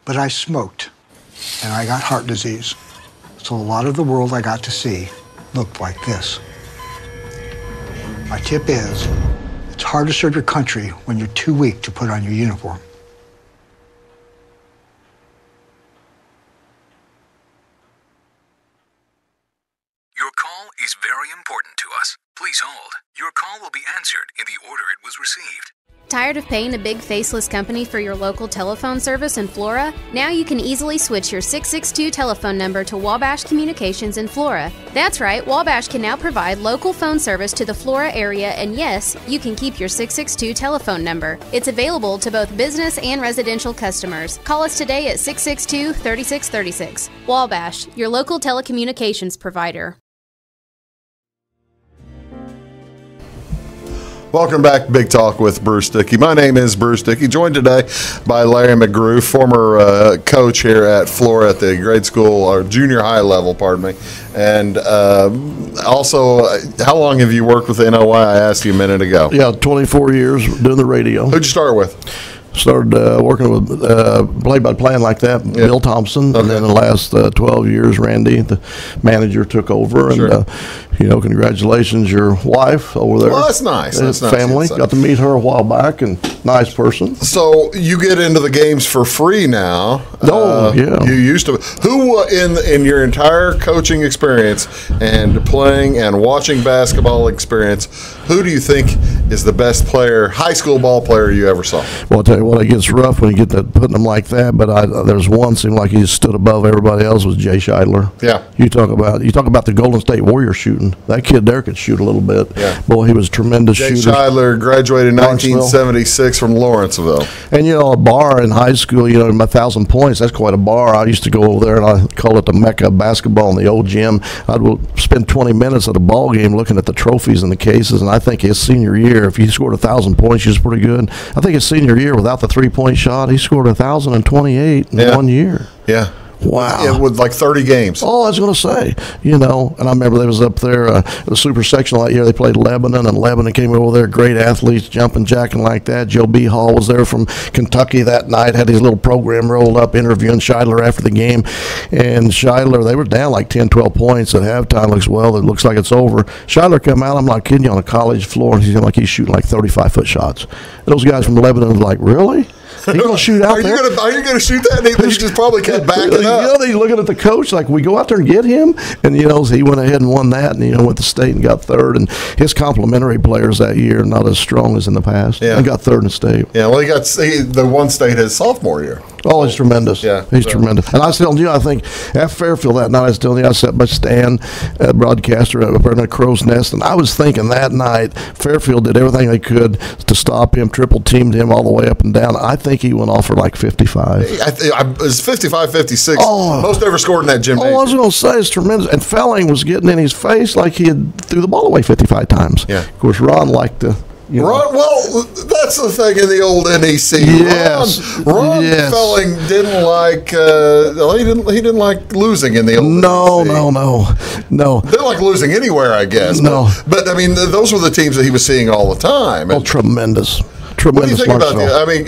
But I smoked, and I got heart disease. So a lot of the world I got to see looked like this. My tip is, it's hard to serve your country when you're too weak to put on your uniform. Your call is very important to us. Please hold. Your call will be answered in the order it was received. Tired of paying a big faceless company for your local telephone service in Flora? Now you can easily switch your 662 telephone number to Wabash Communications in Flora. That's right, Wabash can now provide local phone service to the Flora area, and yes, you can keep your 662 telephone number. It's available to both business and residential customers. Call us today at 662-3636. Wabash, your local telecommunications provider. Welcome back to Big Talk with Bruce Dickey. My name is Bruce Dickey, joined today by Larry McGrew, former coach here at Flora at the grade school, or junior high level, pardon me. And also, how long have you worked with NOI? I asked you a minute ago. Yeah, 24 years doing the radio. Who'd you start with? Started working with play-by-play like that, Bill Thompson, and then the last 12 years, Randy, the manager, took over. Sure. And, congratulations, your wife over there. Well, that's nice. That's nice. Family. Got to meet her a while back, and nice person. So you get into the games for free now. Oh, yeah. You used to. Who in your entire coaching experience and playing and watching basketball experience, who do you think is the best player, high school ball player you ever saw? Well, I'll tell you what, it gets rough when you get that putting them like that. But there's one seemed like he stood above everybody else, was Jay Scheidler. Yeah. You talk about the Golden State Warriors shooting. That kid there could shoot a little bit. Yeah. Boy, he was a tremendous Jay shooter. Scheidler graduated in 1976 from Lawrenceville. And, a bar in high school, 1,000 points, that's quite a bar. I used to go over there, and I call it the Mecca of basketball in the old gym. I'd spend 20 minutes at a ball game looking at the trophies and the cases, and I think his senior year, if he scored 1,000 points, he was pretty good. I think his senior year, without the three-point shot, he scored 1,028 in 1 year. Yeah. Wow. Yeah, with like 30 games. Oh, I was going to say, and I remember they was up there, the super sectional that year. They played Lebanon, and Lebanon came over there, great athletes, jumping, jacking like that. Joe B. Hall was there from Kentucky that night, had his little program rolled up, interviewing Scheidler after the game. And Scheidler, they were down like 10, 12 points at halftime. It looks like it's over. Scheidler come out, I'm not kidding you, on a college floor, and he's shooting like 35-foot shots. And those guys from Lebanon were like, really? He gonna shoot out there? Are you gonna shoot that? And he just probably kept backing up. They looking at the coach like, we go out there and get him, and he went ahead and won that, and went to state and got third. And his complimentary players that year not as strong as in the past. Yeah, and got third in state. Yeah, well, the one state his sophomore year. Oh, he's tremendous. Yeah, he's tremendous. And I was telling you, I think at Fairfield that night, I sat by Stan, broadcaster up there in the Crow's Nest, and I was thinking that night Fairfield did everything they could to stop him, triple teamed him all the way up and down. I think he went off for like 55. It was 55, 56. Most ever scored in that gymnasium. I was going to say, it's tremendous. And Felling was getting in his face like he had threw the ball away 55 times. Yeah. Of course, Ron liked to. Well, that's the thing in the old NEC. Yes. Ron Felling didn't like. He didn't like losing in the old NEC. No. Didn't like losing anywhere, I guess. No. But I mean, those were the teams that he was seeing all the time. Oh, tremendous. What do you think about that? I mean,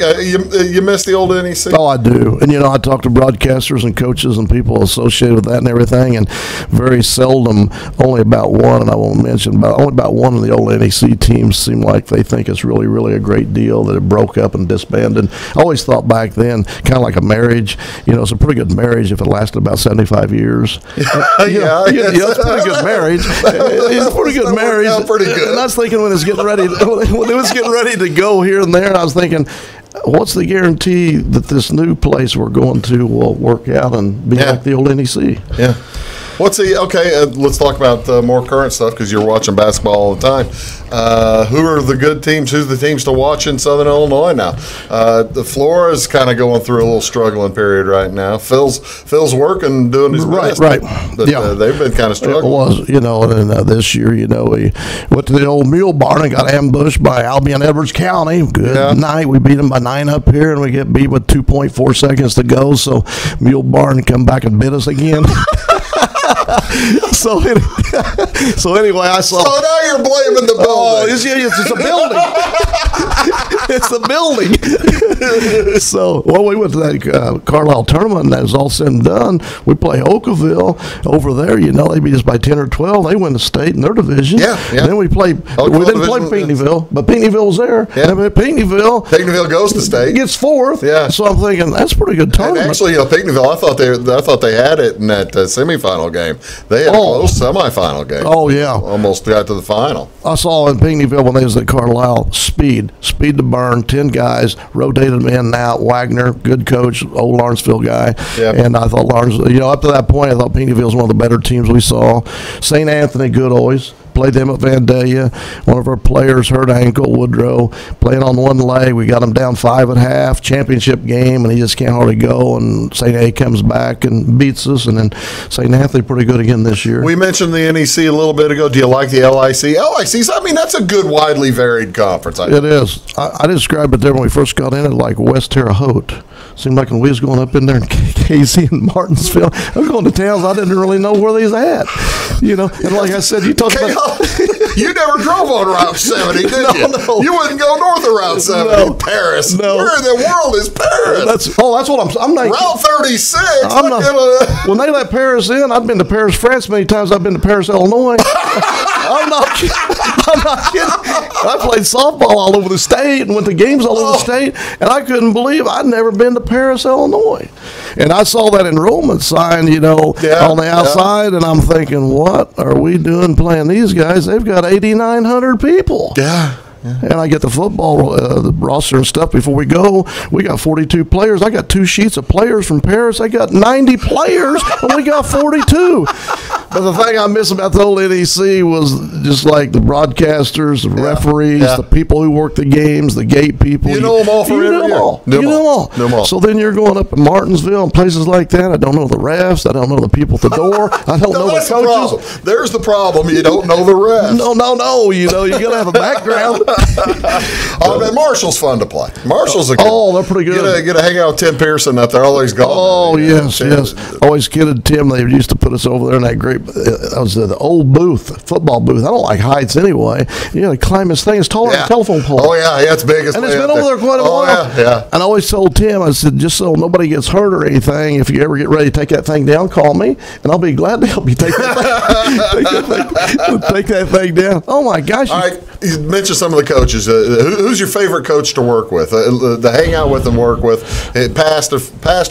you miss the old NEC? Oh, I do. And, I talk to broadcasters and coaches and people associated with that and everything, and very seldom, only about one, and I won't mention, only about one of the old NEC teams seem like they think it's really, really a great deal that it broke up and disbanded. I always thought back then, kind of like a marriage, it's a pretty good marriage if it lasted about 75 years. It's a pretty good marriage. It's a pretty good marriage. Pretty good. And I was thinking when it was getting ready to go here and there, and I was thinking, what's the guarantee that this new place we're going to will work out and be like the old NEC? Yeah. Let's talk about more current stuff because you're watching basketball all the time. Who are the good teams? Who's the teams to watch in Southern Illinois now? The Flora is kind of going through a little struggling period right now. Phil's working, doing his best. Right. But they've been kind of struggling. It was, and this year, we went to the old Mule Barn and got ambushed by Albion Edwards County. Good night. We beat them by 9 up here, and we get beat with 2.4 seconds to go. So Mule Barn come back and bit us again. So anyway, I saw. So now you're blaming the building. Oh, it's a building. It's the building. So, we went to that Carlisle tournament, and that was all said and done. We play Oakville over there. They beat us by 10 or 12. They win the state in their division. Yeah. And then we didn't play Pinckneyville, but Pinckneyville was there. Yeah. And Pinckneyville goes to state. Gets fourth. Yeah. So I'm thinking that's a pretty good tournament. And actually, Pinckneyville, I thought they had it in that semifinal game. They had a close semifinal game. Oh yeah. Almost got to the final. I saw in Pinckneyville when they was at Carlisle, speed to burn. learn. 10 guys, rotated them in and out. Wagner, good coach, old Lawrenceville guy. Yep. And I thought Lawrenceville, up to that point, I thought Pennyville was one of the better teams we saw. St. Anthony, good always. Played them at Vandalia. One of our players hurt ankle, Woodrow, playing on one leg. We got him down 5 at half, championship game, and he just can't hardly go. And St. A comes back and beats us. And then St. Anthony pretty good again this year. We mentioned the NEC a little bit ago. Do you like the LIC? LIC's, that's a good, widely varied conference. It is. I described it there when we first got in it like West Terre Haute. Seemed like when we was going up in there in KZ and Martinsville, I was going to towns I didn't really know where they was at. And like I said, you talked about... You never drove on Route 70, did you? No. You wouldn't go north of Route 70. Paris. No. Where in the world is Paris? That's what I'm like. Route 36. When they let Paris in, I've been to Paris, France many times. I've been to Paris, Illinois. I'm not kidding. I played softball all over the state and went to games all over the state, and I couldn't believe I'd never been to Paris, Illinois. And I saw that enrollment sign, on the outside, and I'm thinking, what are we doing playing these guys? They've got 8,900 people. Yeah. And I get the football the roster and stuff before we go. We got 42 players. I got 2 sheets of players from Paris. I got 90 players, and we got 42. But the thing I miss about the whole NEC was just like the broadcasters, the referees, the people who work the games, the gate people. You know them all for every year. You know them all. So then you're going up in Martinsville and places like that. I don't know the refs. I don't know the people at the door. I don't know the coaches. There's the problem. You don't know the refs. No. You got to have a background. And Marshall's fun to play. Marshall's a good. Oh, they're pretty good. Get to hang out with Tim Pearson up there. Always gone. Oh, yes. Always kidded Tim. They used to put us over there in that great. That was the old booth, football booth. I don't like heights anyway. You got to climb this thing. It's taller than a telephone pole. Oh yeah, it's big. And it's been over there quite a while. Yeah. And I always told Tim, I said, just so nobody gets hurt or anything, if you ever get ready to take that thing down, call me, and I'll be glad to help you take that thing down. Oh my gosh! All right, you mentioned some of the coaches. Who's your favorite coach to work with? To hang out with and work with, past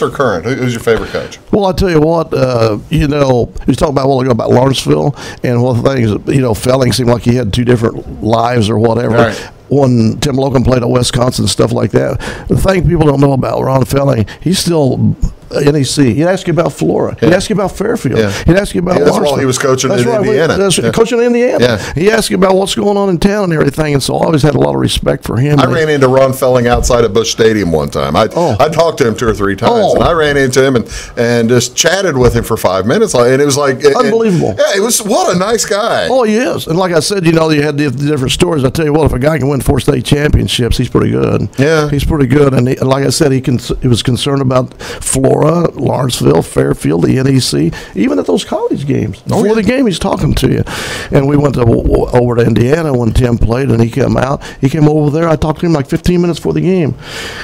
or current? Who's your favorite coach? Well, I tell you what, we was talking about a while ago about Lawrenceville, and one of the things, Felling seemed like he had 2 different lives or whatever. Right. When Tim Logan played at Wisconsin and stuff like that, the thing people don't know about Ron Felling, he's still NEC. He'd ask you about Flora. He'd ask you about Fairfield. He'd ask you about That's while he was coaching in Indiana. Coaching in Indiana. He asked you about what's going on in town and everything, and so I always had a lot of respect for him. I ran into Ron Felling outside of Busch Stadium one time. I talked to him 2 or 3 times, and I ran into him and just chatted with him for 5 minutes, and it was like unbelievable. It was what a nice guy. Oh, he is. And like I said, you had the different stories. I tell you what, if a guy can win 4 state championships, he's pretty good. Yeah, he's pretty good. And like I said, he was concerned about Flora, Lawrenceville, Fairfield, the NEC, even at those college games. Before the game, he's talking to you. And we went over to Indiana when Tim played, and he came out. He came over there. I talked to him like 15 minutes before the game.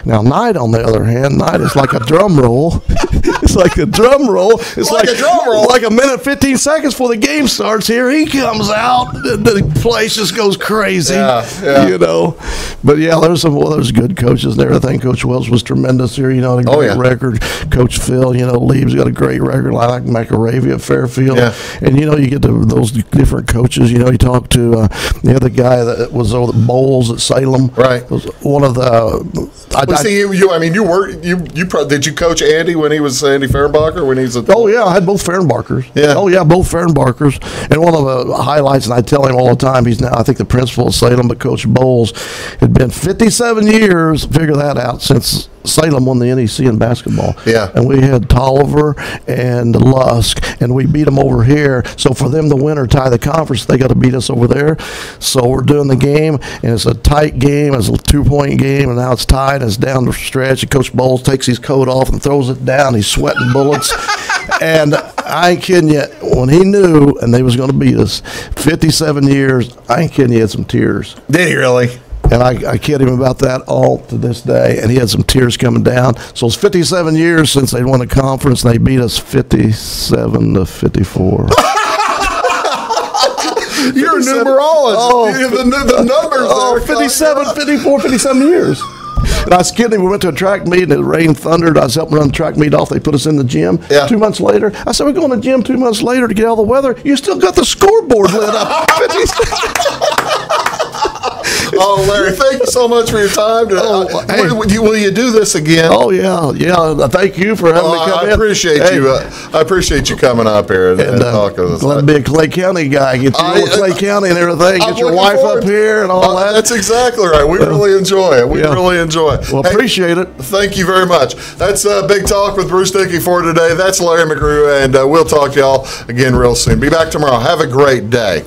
Now, Knight, on the other hand, is like a drum roll. It's like a drum roll. It's like a drum roll. Like a minute, 15 seconds before the game starts. Here he comes out. The place just goes crazy. Yeah. But there's good coaches and everything. Coach Wells was tremendous here. Had a great record. Coach Phil, Leaves got a great record. I like McGrew at Fairfield. Yeah. And you get to those different coaches. You talk to the other guy that was over the Bowles at Salem. Right. Was one of the. Did you coach Andy when he was Andy Fehrenbacher when he's? Oh yeah, I had both Fehrenbachers. Yeah. Oh yeah, both Fehrenbachers. And one of the highlights, and I tell him all the time, he's now I think the principal of Salem, but Coach Bowles had been 57 years. Figure that out since Salem won the NEC in basketball. Yeah. And we had Tolliver and Lusk, and we beat them over here. So for them to win or tie the conference, they got to beat us over there. So we're doing the game, and it's a tight game. It's a 2-point game, and now it's tied, and it's down the stretch. And Coach Bowles takes his coat off and throws it down. He's sweating bullets. And I ain't kidding you, when he knew, and they was going to beat us, 57 years, I ain't kidding you, he had some tears. Did he really? And I kid him about that all to this day, and he had some tears coming down. So it's 57 years since they won a conference, and they beat us 57-54. You're a numerologist. Oh, the numbers there. 57, 54, 57 years. And I was kidding him. We went to a track meet, and it rained, thundered. I was helping run the track meet off. They put us in the gym. Yeah. 2 months later, I said, we're going to the gym 2 months later to get all the weather. You still got the scoreboard lit up. Oh, Larry, thank you so much for your time. Hey. Will you do this again? Oh, yeah. Thank you for having me come in. I appreciate you. I appreciate you coming up here and talking to us. Glad to be a Clay County guy. Get you to Clay County and everything. Get your wife up here and all that. That's exactly right. We really enjoy it. We really enjoy it. Well, appreciate it. Thank you very much. That's Big Talk with Bruce Dickey for today. That's Larry McGrew, and we'll talk to y'all again real soon. Be back tomorrow. Have a great day.